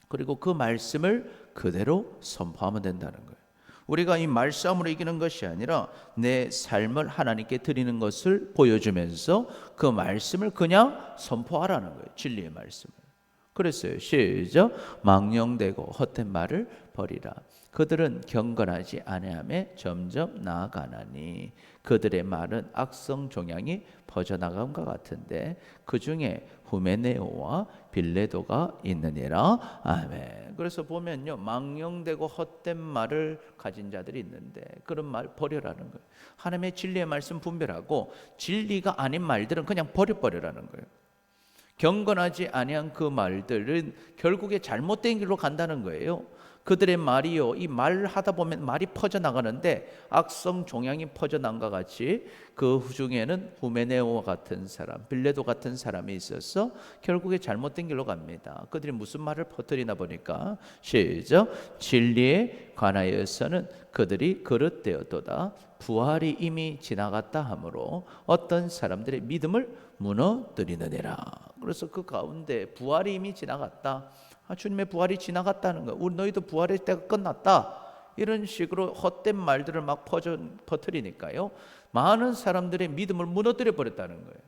그리고 그 말씀을 그대로 선포하면 된다는 거예요. 우리가 이 말싸움으로 이기는 것이 아니라 내 삶을 하나님께 드리는 것을 보여주면서 그 말씀을 그냥 선포하라는 거예요. 진리의 말씀을. 그랬어요. 시작. 망령되고 헛된 말을 버리라. 그들은 경건하지 아니하며 점점 나아가나니 그들의 말은 악성 종양이 퍼져나감과 같은데 그 중에 후메네오와 빌레도가 있느니라. 아멘. 그래서 보면요, 망령되고 헛된 말을 가진 자들이 있는데 그런 말 버려라는 거예요. 하나님의 진리의 말씀 분별하고 진리가 아닌 말들은 그냥 버려버려라는 거예요. 경건하지 아니한 그 말들은 결국에 잘못된 길로 간다는 거예요. 그들의 말이요, 이 말을 하다 보면 말이 퍼져나가는데 악성 종양이 퍼져나간 것 같이 그 중에는 후메네오와 같은 사람, 빌레도 같은 사람이 있어서 결국에 잘못된 길로 갑니다. 그들이 무슨 말을 퍼뜨리나 보니까 시작. 진리에 관하여서는 그들이 그릇되었도다. 부활이 이미 지나갔다 하므로 어떤 사람들의 믿음을 무너뜨리느니라. 그래서 그 가운데 부활이 이미 지나갔다. 주님의 부활이 지나갔다는 거예요. 우리 너희도 부활의 때가 끝났다. 이런 식으로 헛된 말들을 막 퍼뜨리니까요. 많은 사람들의 믿음을 무너뜨려 버렸다는 거예요.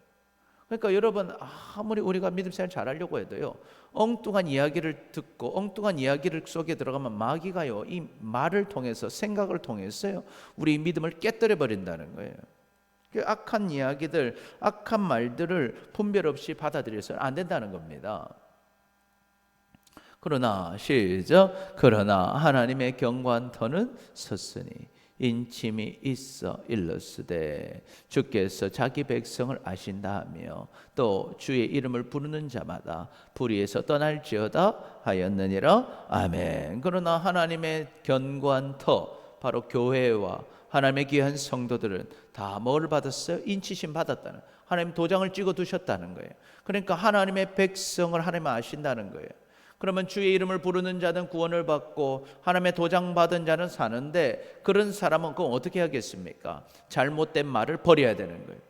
그러니까 여러분, 아무리 우리가 믿음 생활 잘하려고 해도요, 엉뚱한 이야기를 듣고 엉뚱한 이야기를 속에 들어가면 마귀가요, 이 말을 통해서, 생각을 통해서요, 우리 믿음을 깨뜨려 버린다는 거예요. 그 악한 이야기들, 악한 말들을 분별 없이 받아들여서는 안 된다는 겁니다. 그러나 시작. 그러나 하나님의 견고한 터는 섰으니 인침이 있어 일렀으되 주께서 자기 백성을 아신다 하며 또 주의 이름을 부르는 자마다 불의에서 떠날지어다 하였느니라. 아멘. 그러나 하나님의 견고한 터, 바로 교회와 하나님의 귀한 성도들은 다 뭘 받았어요? 인치심 받았다는, 하나님 도장을 찍어 두셨다는 거예요. 그러니까 하나님의 백성을 하나님 아신다는 거예요. 그러면 주의 이름을 부르는 자는 구원을 받고 하나님의 도장 받은 자는 사는데, 그런 사람은 그럼 어떻게 하겠습니까? 잘못된 말을 버려야 되는 거예요.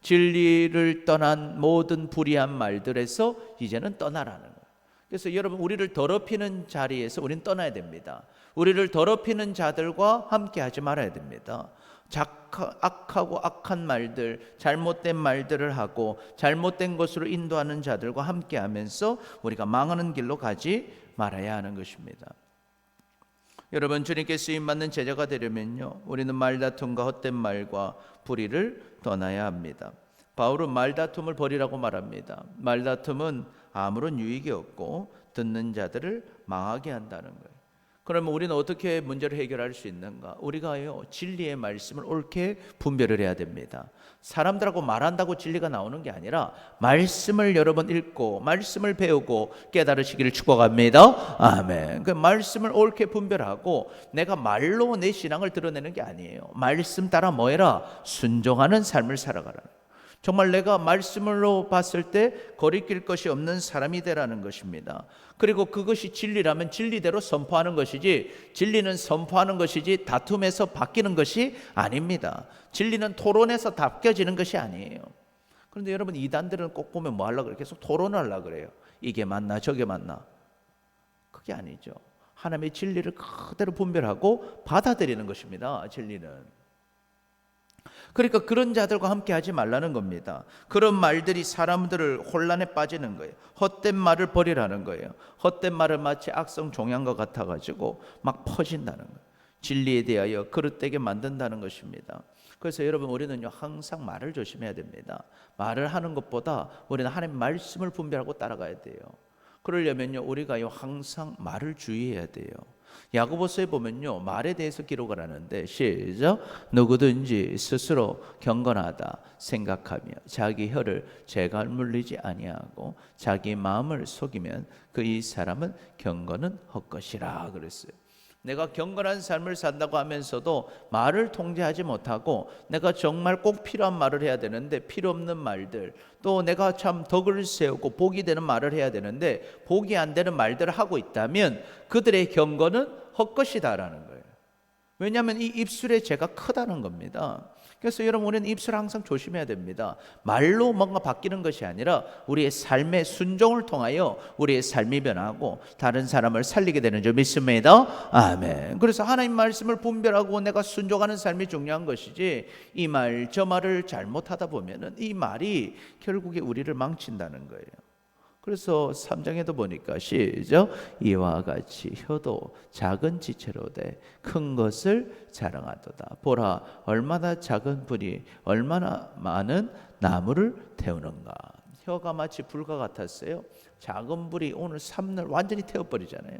진리를 떠난 모든 불의한 말들에서 이제는 떠나라는 거예요. 그래서 여러분, 우리를 더럽히는 자리에서 우리는 떠나야 됩니다. 우리를 더럽히는 자들과 함께 하지 말아야 됩니다. 악하고 악한 말들, 잘못된 말들을 하고 잘못된 것으로 인도하는 자들과 함께 하면서 우리가 망하는 길로 가지 말아야 하는 것입니다. 여러분, 주님께 쓰임받는 제자가 되려면요, 우리는 말다툼과 헛된 말과 불의를 떠나야 합니다. 바울은 말다툼을 버리라고 말합니다. 말다툼은 아무런 유익이 없고 듣는 자들을 망하게 한다는 거예요. 그러면 우리는 어떻게 문제를 해결할 수 있는가? 우리가요, 진리의 말씀을 옳게 분별을 해야 됩니다. 사람들하고 말한다고 진리가 나오는 게 아니라 말씀을 여러 번 읽고 말씀을 배우고 깨달으시기를 축복합니다. 아멘. 그 말씀을 옳게 분별하고 내가 말로 내 신앙을 드러내는 게 아니에요. 말씀 따라 뭐 해라? 순종하는 삶을 살아가라. 정말 내가 말씀으로 봤을 때 거리낄 것이 없는 사람이 되라는 것입니다. 그리고 그것이 진리라면 진리대로 선포하는 것이지, 진리는 선포하는 것이지 다툼에서 바뀌는 것이 아닙니다. 진리는 토론에서 바뀌어지는 것이 아니에요. 그런데 여러분, 이단들은 꼭 보면 뭐 하려고 그래요? 계속 토론을 하려고 그래요. 이게 맞나 저게 맞나. 그게 아니죠. 하나님의 진리를 그대로 분별하고 받아들이는 것입니다. 진리는. 그러니까 그런 자들과 함께 하지 말라는 겁니다. 그런 말들이 사람들을 혼란에 빠지는 거예요. 헛된 말을 버리라는 거예요. 헛된 말은 마치 악성 종양과 같아가지고 막 퍼진다는 거예요. 진리에 대하여 그릇되게 만든다는 것입니다. 그래서 여러분, 우리는요, 항상 말을 조심해야 됩니다. 말을 하는 것보다 우리는 하나님의 말씀을 분별하고 따라가야 돼요. 그러려면요, 우리가요, 항상 말을 주의해야 돼요. 야고보서에 보면요, 말에 대해서 기록을 하는데 시작. 누구든지 스스로 경건하다 생각하며 자기 혀를 죄가 물리지 아니하고 자기 마음을 속이면 그 이 사람은 경건은 헛것이라 그랬어요. 내가 경건한 삶을 산다고 하면서도 말을 통제하지 못하고 내가 정말 꼭 필요한 말을 해야 되는데 필요 없는 말들, 또 내가 참 덕을 세우고 복이 되는 말을 해야 되는데 복이 안 되는 말들을 하고 있다면 그들의 경건은 헛것이다라는 거예요. 왜냐하면 이 입술의 죄가 크다는 겁니다. 그래서 여러분, 우리는 입술을 항상 조심해야 됩니다. 말로 뭔가 바뀌는 것이 아니라 우리의 삶의 순종을 통하여 우리의 삶이 변하고 다른 사람을 살리게 되는 줄 믿습니다. 아멘. 그래서 하나님 말씀을 분별하고 내가 순종하는 삶이 중요한 것이지, 이 말 저 말을 잘못하다 보면은 이 말이 결국에 우리를 망친다는 거예요. 그래서 3장에도 보니까 시작, 이와 같이 혀도 작은 지체로 돼 큰 것을 자랑하도다. 보라, 얼마나 작은 불이 얼마나 많은 나무를 태우는가. 혀가 마치 불과 같았어요. 작은 불이 오늘 삶을 완전히 태워버리잖아요.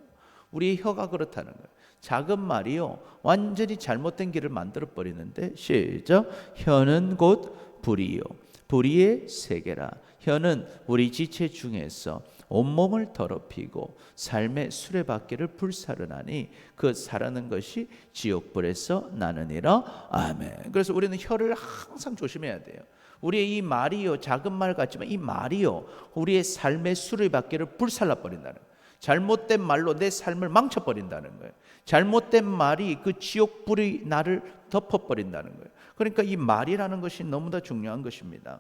우리의 혀가 그렇다는 거예요. 작은 말이요, 완전히 잘못된 길을 만들어 버리는데, 시작, 혀는 곧 불이요 불의의 세계라. 혀는 우리 지체 중에서 온몸을 더럽히고 삶의 수레바퀴를 불사르나니 그 사르는 것이 지옥불에서 나느니라. 아멘. 그래서 우리는 혀를 항상 조심해야 돼요. 우리의 이 말이요, 작은 말 같지만 이 말이요, 우리의 삶의 수레바퀴를 불살라 버린다는 거예요. 잘못된 말로 내 삶을 망쳐버린다는 거예요. 잘못된 말이 그 지옥불이 나를 덮어버린다는 거예요. 그러니까 이 말이라는 것이 너무나 중요한 것입니다.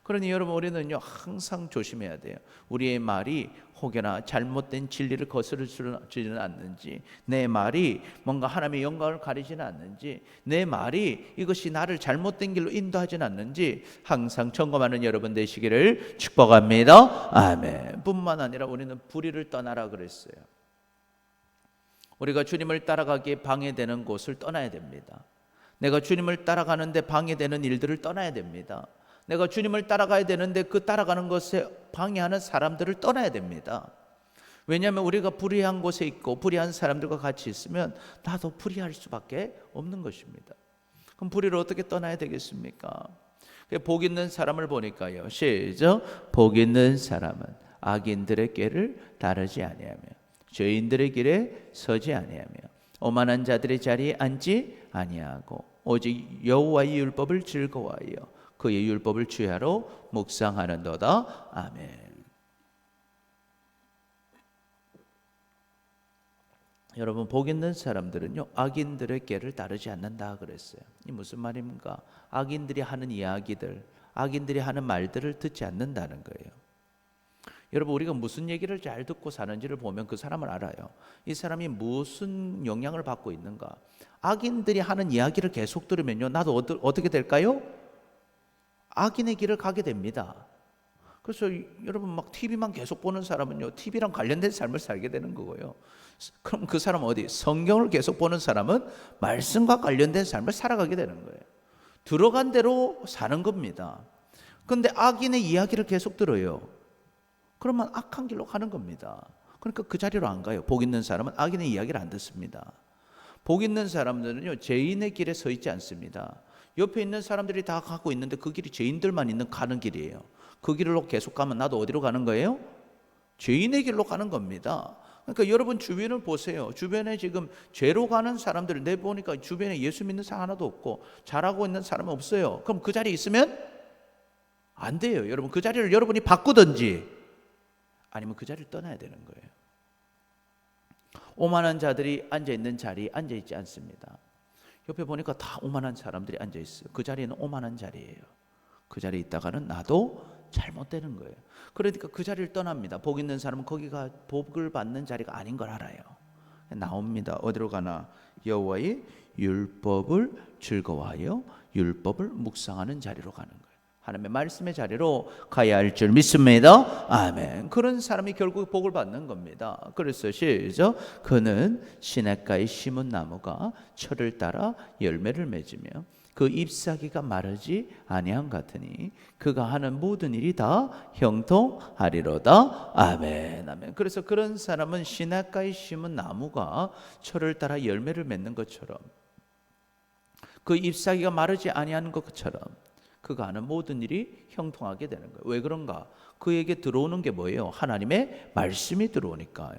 그러니 여러분, 우리는요 항상 조심해야 돼요. 우리의 말이 혹여나 잘못된 진리를 거스르지는 않는지, 내 말이 뭔가 하나님의 영광을 가리지는 않는지, 내 말이 이것이 나를 잘못된 길로 인도하지는 않는지 항상 점검하는 여러분 되시기를 축복합니다. 아멘. 뿐만 아니라 우리는 불의를 떠나라 그랬어요. 우리가 주님을 따라가기에 방해되는 곳을 떠나야 됩니다. 내가 주님을 따라가는데 방해되는 일들을 떠나야 됩니다. 내가 주님을 따라가야 되는데 그 따라가는 것에 방해하는 사람들을 떠나야 됩니다. 왜냐하면 우리가 불의한 곳에 있고 불의한 사람들과 같이 있으면 나도 불의할 수밖에 없는 것입니다. 그럼 불의를 어떻게 떠나야 되겠습니까? 복 있는 사람을 보니까요, 시작, 복 있는 사람은 악인들의 꾀를 따르지 아니하며 죄인들의 길에 서지 아니하며 오만한 자들의 자리에 앉지 아니하고 오직 여호와의 율법을 즐거워하여 그의 율법을 주야로 묵상하는도다. 아멘. 여러분, 복 있는 사람들은요 악인들의 꾀를 따르지 않는다 그랬어요. 이 무슨 말입니까? 악인들이 하는 이야기들, 악인들이 하는 말들을 듣지 않는다는 거예요. 여러분, 우리가 무슨 얘기를 잘 듣고 사는지를 보면 그 사람을 알아요. 이 사람이 무슨 영향을 받고 있는가. 악인들이 하는 이야기를 계속 들으면요, 나도 어떻게 될까요? 악인의 길을 가게 됩니다. 그래서 여러분, 막 TV만 계속 보는 사람은요, TV랑 관련된 삶을 살게 되는 거고요. 그럼 그 사람은 어디? 성경을 계속 보는 사람은 말씀과 관련된 삶을 살아가게 되는 거예요. 들어간 대로 사는 겁니다. 그런데 악인의 이야기를 계속 들어요. 그러면 악한 길로 가는 겁니다. 그러니까 그 자리로 안 가요. 복 있는 사람은 악인의 이야기를 안 듣습니다. 복 있는 사람들은요 죄인의 길에 서 있지 않습니다. 옆에 있는 사람들이 다 가고 있는데 그 길이 죄인들만 가는 길이에요. 그 길로 계속 가면 나도 어디로 가는 거예요? 죄인의 길로 가는 겁니다. 그러니까 여러분 주변을 보세요. 주변에 지금 죄로 가는 사람들을 내보니까 주변에 예수 믿는 사람 하나도 없고 잘하고 있는 사람은 없어요. 그럼 그 자리에 있으면 안 돼요. 여러분, 그 자리를 여러분이 바꾸든지 아니면 그 자리를 떠나야 되는 거예요. 오만한 자들이 앉아있는 자리에 앉아있지 않습니다. 옆에 보니까 다 오만한 사람들이 앉아있어요. 그 자리는 오만한 자리예요. 그 자리에 있다가는 나도 잘못되는 거예요. 그러니까 그 자리를 떠납니다. 복 있는 사람은 거기가 복을 받는 자리가 아닌 걸 알아요. 나옵니다. 어디로 가나? 여호와의 율법을 즐거워하여 율법을 묵상하는 자리로 가는 거예요. 하나님의 말씀의 자리로 가야 할 줄 믿습니다. 아멘. 그런 사람이 결국 복을 받는 겁니다. 그래서 시작, 그는 시냇가에 심은 나무가 철을 따라 열매를 맺으며 그 잎사귀가 마르지 아니함 같으니 그가 하는 모든 일이 다 형통하리로다. 아멘. 아멘. 그래서 그런 사람은 시냇가에 심은 나무가 철을 따라 열매를 맺는 것처럼, 그 잎사귀가 마르지 아니하는 것처럼 그가 하는 모든 일이 형통하게 되는 거예요. 왜 그런가? 그에게 들어오는 게 뭐예요? 하나님의 말씀이 들어오니까요.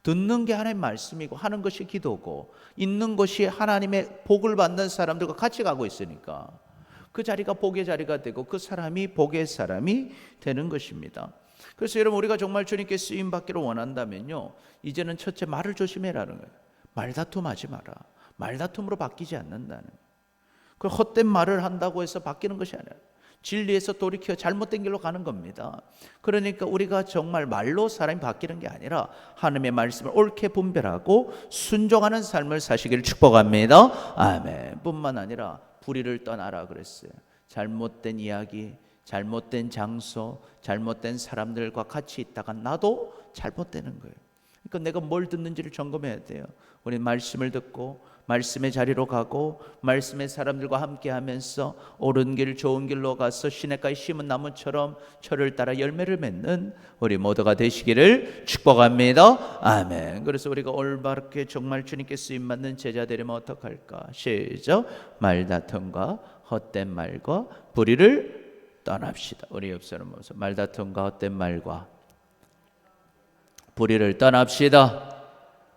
듣는 게 하나님의 말씀이고 하는 것이 기도고 있는 것이 하나님의 복을 받는 사람들과 같이 가고 있으니까 그 자리가 복의 자리가 되고 그 사람이 복의 사람이 되는 것입니다. 그래서 여러분, 우리가 정말 주님께 쓰임 받기를 원한다면요, 이제는 첫째 말을 조심해라는 거예요. 말다툼하지 마라. 말다툼으로 바뀌지 않는다는 거예요. 그 헛된 말을 한다고 해서 바뀌는 것이 아니라 진리에서 돌이켜 잘못된 길로 가는 겁니다. 그러니까 우리가 정말 말로 사람이 바뀌는 게 아니라 하나님의 말씀을 옳게 분별하고 순종하는 삶을 사시기를 축복합니다. 아멘. 뿐만 아니라 불의를 떠나라 그랬어요. 잘못된 이야기, 잘못된 장소, 잘못된 사람들과 같이 있다가 나도 잘못되는 거예요. 그러니까 내가 뭘 듣는지를 점검해야 돼요. 우리 말씀을 듣고 말씀의 자리로 가고 말씀의 사람들과 함께 하면서 옳은 길, 좋은 길로 가서 시냇가에 심은 나무처럼 철을 따라 열매를 맺는 우리 모두가 되시기를 축복합니다. 아멘. 그래서 우리가 올바르게 정말 주님께 쓰임받는 제자 되려면 어떡할까? 시작. 말다툼과 헛된 말과 불의를 떠납시다. 우리 옆 사람 보면서 말다툼과 헛된 말과 불의를 떠납시다.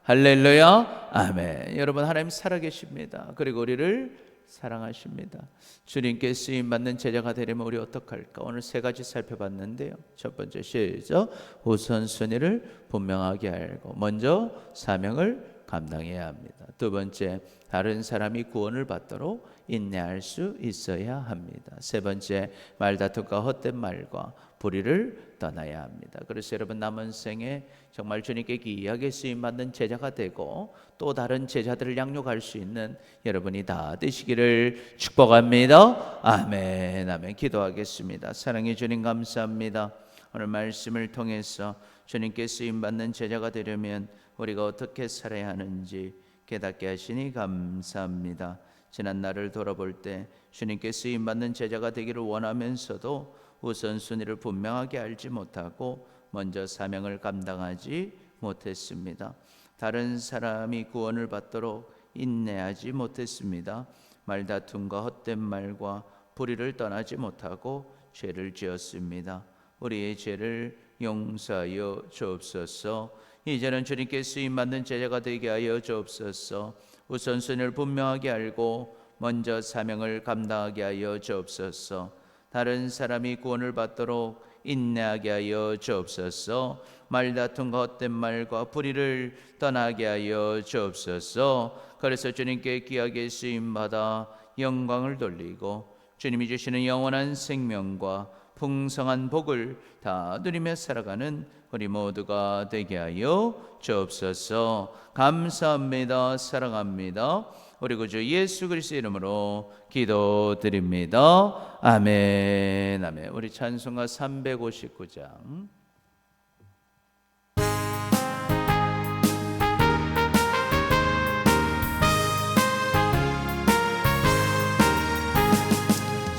할렐루야. 아멘. 여러분, 하나님 살아계십니다. 그리고 우리를 사랑하십니다. 주님께 쓰임받는 제자가 되려면 우리 어떡할까? 오늘 세 가지 살펴봤는데요. 첫 번째, 시작. 우선순위를 분명하게 알고 먼저 사명을 감당해야 합니다. 두 번째, 다른 사람이 구원을 받도록 인내할 수 있어야 합니다. 세 번째, 말다툼과 헛된 말과 불의를 떠나야 합니다. 그래서 여러분, 남은 생에 정말 주님께 귀하게 쓰임받는 제자가 되고 또 다른 제자들을 양육할 수 있는 여러분이 다 되시기를 축복합니다. 아멘. 아멘. 기도하겠습니다. 사랑해 주님, 감사합니다. 오늘 말씀을 통해서 주님께 쓰임받는 제자가 되려면 우리가 어떻게 살아야 하는지 깨닫게 하시니 감사합니다. 지난 날을 돌아볼 때 주님께 쓰임받는 제자가 되기를 원하면서도 우선순위를 분명하게 알지 못하고 먼저 사명을 감당하지 못했습니다. 다른 사람이 구원을 받도록 인내하지 못했습니다. 말다툼과 헛된 말과 불의를 떠나지 못하고 죄를 지었습니다. 우리의 죄를 용서하여 주옵소서. 이제는 주님께 쓰임받는 제자가 되게 하여 주옵소서. 우선순위를 분명하게 알고 먼저 사명을 감당하게 하여 주옵소서. 다른 사람이 구원을 받도록 인내하게 하여 주옵소서. 말다툼과 헛된 말과 불의를 떠나게 하여 주옵소서. 그래서 주님께 귀하게 쓰임받아 영광을 돌리고 주님이 주시는 영원한 생명과 풍성한 복을 다 누리며 살아가는 우리 모두가 되게 하여 주옵소서. 감사합니다. 사랑합니다. 우리 구주 예수 그리스도의 이름으로 기도드립니다. 아멘. 아멘. 우리 찬송가 359장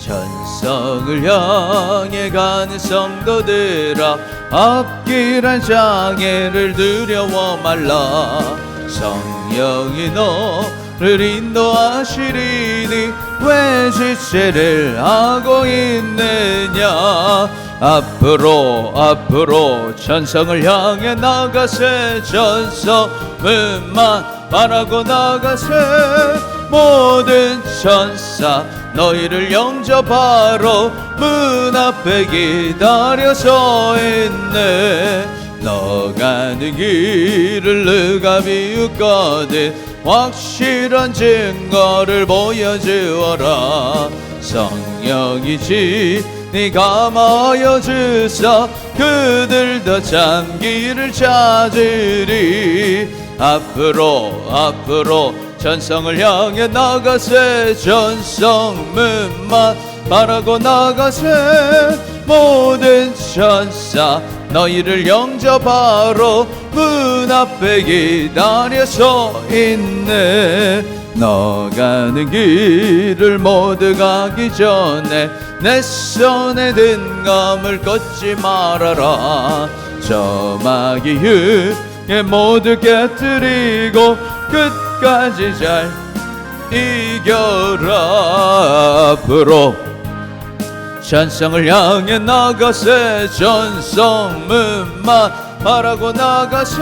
천성을 향해 가는 성도들아, 앞길한 장애를 두려워 말라. 성령이 너를 인도하시리니 왜 지체를 하고 있느냐. 앞으로 천성을 향해 나가세. 천성문만 바라고 나가세. 모든 천사 너희를 영접하러 문 앞에 기다려 서 있네. 너 가는 길을 누가 비웃거든 확실한 증거를 보여주어라. 성령이지 네가 마여 주사 그들도 참기를 찾으리. 앞으로 천성을 향해 나가세. 천성문만 바라고 나가세. 모든 천사 너희를 영접하러 문 앞에 기다려 서 있네. 너 가는 길을 모두 가기 전에 내 손에 든 검을 꺾지 말아라. 저 마귀의 모두 깨뜨리고 끝까지 잘 이겨라. 앞으로 천성을 향해 나가세. 천성문만 바라고 나가세.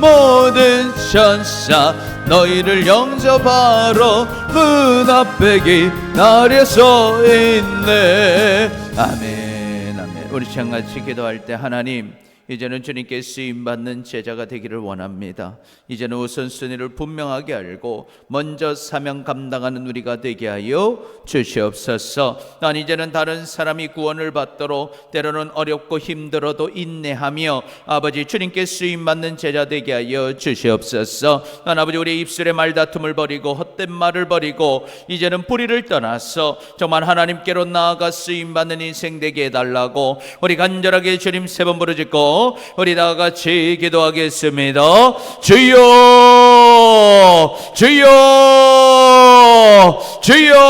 모든 천사 너희를 영접하러 문 앞에 기다려 서 있네. 아멘, 아멘. 우리 같이 기도할 때 하나님, 이제는 주님께 쓰임받는 제자가 되기를 원합니다. 이제는 우선순위를 분명하게 알고 먼저 사명 감당하는 우리가 되게 하여 주시옵소서. 난 이제는 다른 사람이 구원을 받도록 때로는 어렵고 힘들어도 인내하며 아버지 주님께 쓰임받는 제자 되게 하여 주시옵소서. 난 아버지 우리 입술의 말다툼을 버리고 헛된 말을 버리고 이제는 뿌리를 떠나서 정말 하나님께로 나아가 쓰임받는 인생 되게 해달라고 우리 간절하게 주님 세 번 부르짖고 우리 다 같이 기도하겠습니다. 주여, 주여, 주여.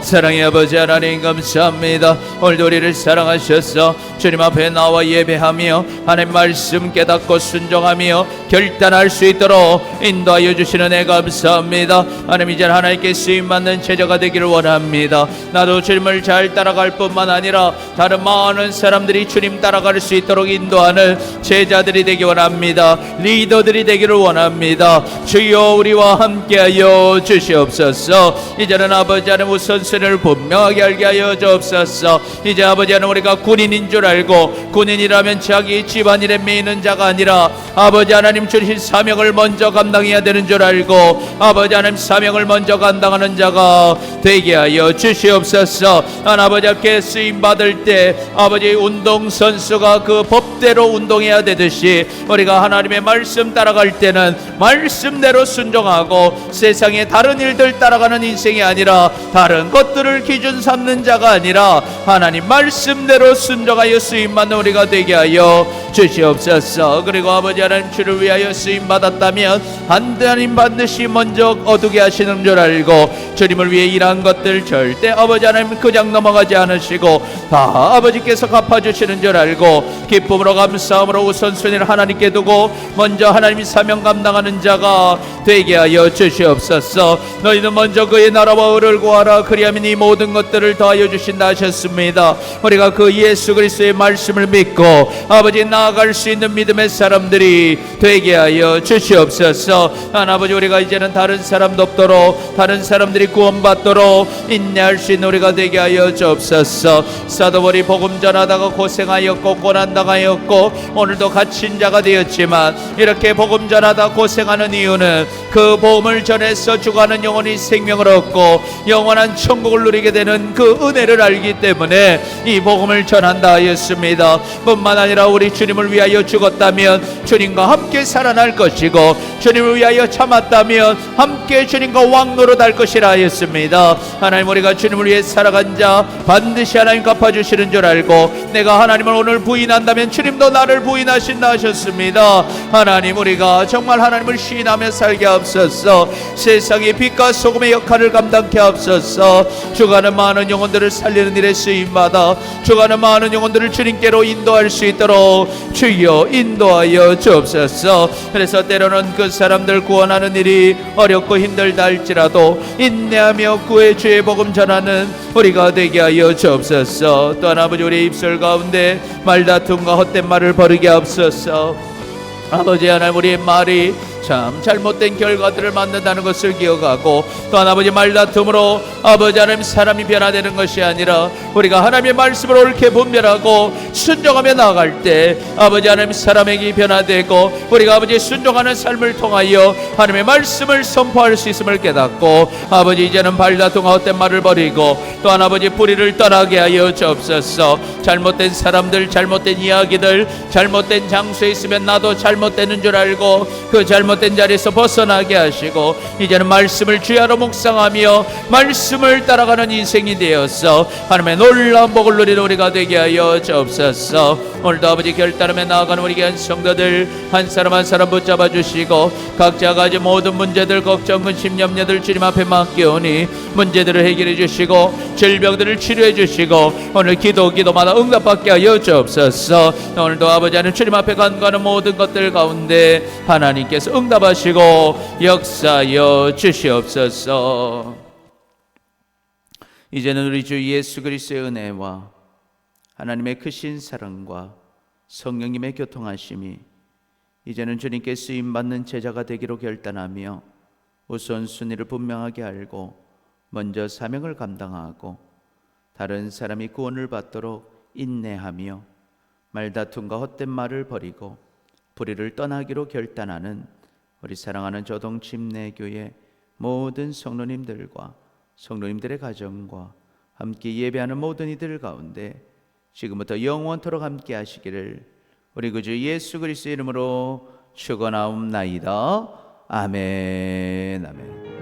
사랑의 아버지 하나님 감사합니다. 오늘도 우리를 사랑하셔서 주님 앞에 나와 예배하며 하나님 말씀 깨닫고 순종하며 결단할 수 있도록 인도하여 주시는 애 감사합니다. 하나님 이제 하나님께 쓰임받는 제자가 되기를 원합니다. 나도 주님을 잘 따라갈 뿐만 아니라 다른 많은 사람들이 주님 따라갈 수 있도록 인도하는 제자들이 되기 원합니다. 리더들이 되기를 원합니다. 주여 우리와 함께하여 주시옵소서. 이제는 아버지 하나님 우선순위를 분명하게 알게 하여 주옵소서. 이제 아버지 하나님 우리가 군인인 줄 알고 군인이라면 자기 집안일에 매이는 자가 아니라 아버지 하나님 주신 사명을 먼저 감당해야 되는 줄 알고 아버지 하나님 사명을 먼저 감당하는 자가 되게 하여 주시옵소서. 아버지 앞에 쓰임받을 때 아버지 운동선수가 그 법대로 운동해야 되듯이 우리가 하나님의 말씀 따라갈 때는 말씀대로 순종하고 세상의 다른 일들 따라가는 인생이 아니라 다른 것들을 기준 삼는 자가 아니라 하나님 말씀대로 순종하여 쓰임받는 우리가 되게 하여 주시옵소서. 그리고 아버지 하나님 주를 위하여 쓰임받았다면 하나님 반드시 먼저 거두게 하시는 줄 알고 주님을 위해 일한 것들 절대 아버지 하나님 그냥 넘어가지 않으시고 다 아버지께서 갚아주시는 줄 알고 기쁨으로 감사함으로 우선순위를 하나님께 두고 먼저 하나님이 사명 감당하는 자가 되게 하여 주시옵소서. 너희는 먼저 그의 나라와 의를 구하라 그리하면 이 모든 것들을 더하여 주신다 하셨습니다. 우리가 그 예수 그리스도의 말씀을 믿고 아버지 나아갈 수 있는 믿음의 사람들이 되게 하여 주시옵소서. 아버지 우리가 이제는 다른 사람도 없도록 다른 사람들이 구원받도록 인내할 수 있는 우리가 되게 하여 주옵소서. 사도벌이 복음 전하다가 고생하였고 고난당하였고 오늘도 갇힌 자가 되었지만 이렇게 복음 전하다 고생하는 이유는 그 복음을 전해서 죽어가는 영혼이 생명을 얻고 영원한 천국을 누리게 되는 그 은혜를 알기 때문에 이 복음을 전한다 하였습니다. 뿐만 아니라 우리 주님을 위하여 죽었다면 주님과 함께 살아날 것이고 주님을 위하여 참았다면 함께 주님과 왕노릇할 것이라 하였습니다. 하나님 우리가 주님을 위해 살아간 자 반드시 하나님 갚아주시는 줄 알고 내가 하나님을 오늘 부인한다면 주님도 나를 부인하신다 하셨습니다. 하나님 우리가 정말 하나님을 시인하며 살게 하옵소서. 세상의 빛과 소금의 역할을 감당케 하옵소서. 죽어가는 많은 영혼들을 살리는 일에 쓰임받아 죽어가는 많은 영혼들을 주님께로 인도할 수 있도록 주여 인도하여 주옵소서. 그래서 때로는 그 사람들 구원하는 일이 어렵고 힘들다 할지라도 인내하며 구의 주의 복음 전하는 우리가 되게 하여 주옵소서. 또한 아버지 우리 입술 가운데 말다툼과 헛된 말을 버리게 하옵소서. 아버지 하나님 우리의 말이 참 잘못된 결과들을 만든다는 것을 기억하고 또한 아버지 말다툼으로 아버지 하나님 사람이 변화되는 것이 아니라 우리가 하나님의 말씀을 옳게 분별하고 순종하며 나아갈 때 아버지 하나님 사람에게 변화되고 우리가 아버지 순종하는 삶을 통하여 하나님의 말씀을 선포할 수 있음을 깨닫고 아버지 이제는 말다툼과 헛된 말을 버리고 또한 아버지 뿌리를 떠나게 하여 주옵소서. 잘못된 사람들 잘못된 이야기들 잘못된 장소에 있으면 나도 잘못되는 줄 알고 그 잘못된 자리에서 벗어나게 하시고 이제는 말씀을 주야로 묵상하며 말씀을 따라가는 인생이 되어서 하나님의 놀라운 복을 누리는 우리가 되게 하여 주옵소서. 오늘도 아버지 결단하며 나아가는 우리 귀한 성도들 한 사람 한 사람 붙잡아 주시고 각자 가진 모든 문제들 걱정 근심 염려들 주님 앞에 맡겨오니 문제들을 해결해 주시고 질병들을 치료해 주시고 오늘 기도마다 응답받게 하여 주옵소서. 오늘도 아버지 하나님 주님 앞에 간구하는 모든 것들 가운데 하나님께서 응답하시고 역사하여 주시옵소서. 이제는 우리 주 예수 그리스도의 은혜와 하나님의 크신 사랑과 성령님의 교통하심이 이제는 주님께 쓰임받는 제자가 되기로 결단하며 우선순위를 분명하게 알고 먼저 사명을 감당하고 다른 사람이 구원을 받도록 인내하며 말다툼과 헛된 말을 버리고 불의를 떠나기로 결단하는 우리 사랑하는 조동침례교회 모든 성도님들과 성도님들의 가정과 함께 예배하는 모든 이들 가운데 지금부터 영원토록 함께 하시기를 우리 구주 예수 그리스도의 이름으로 축원하옵나이다. 아멘. 아멘.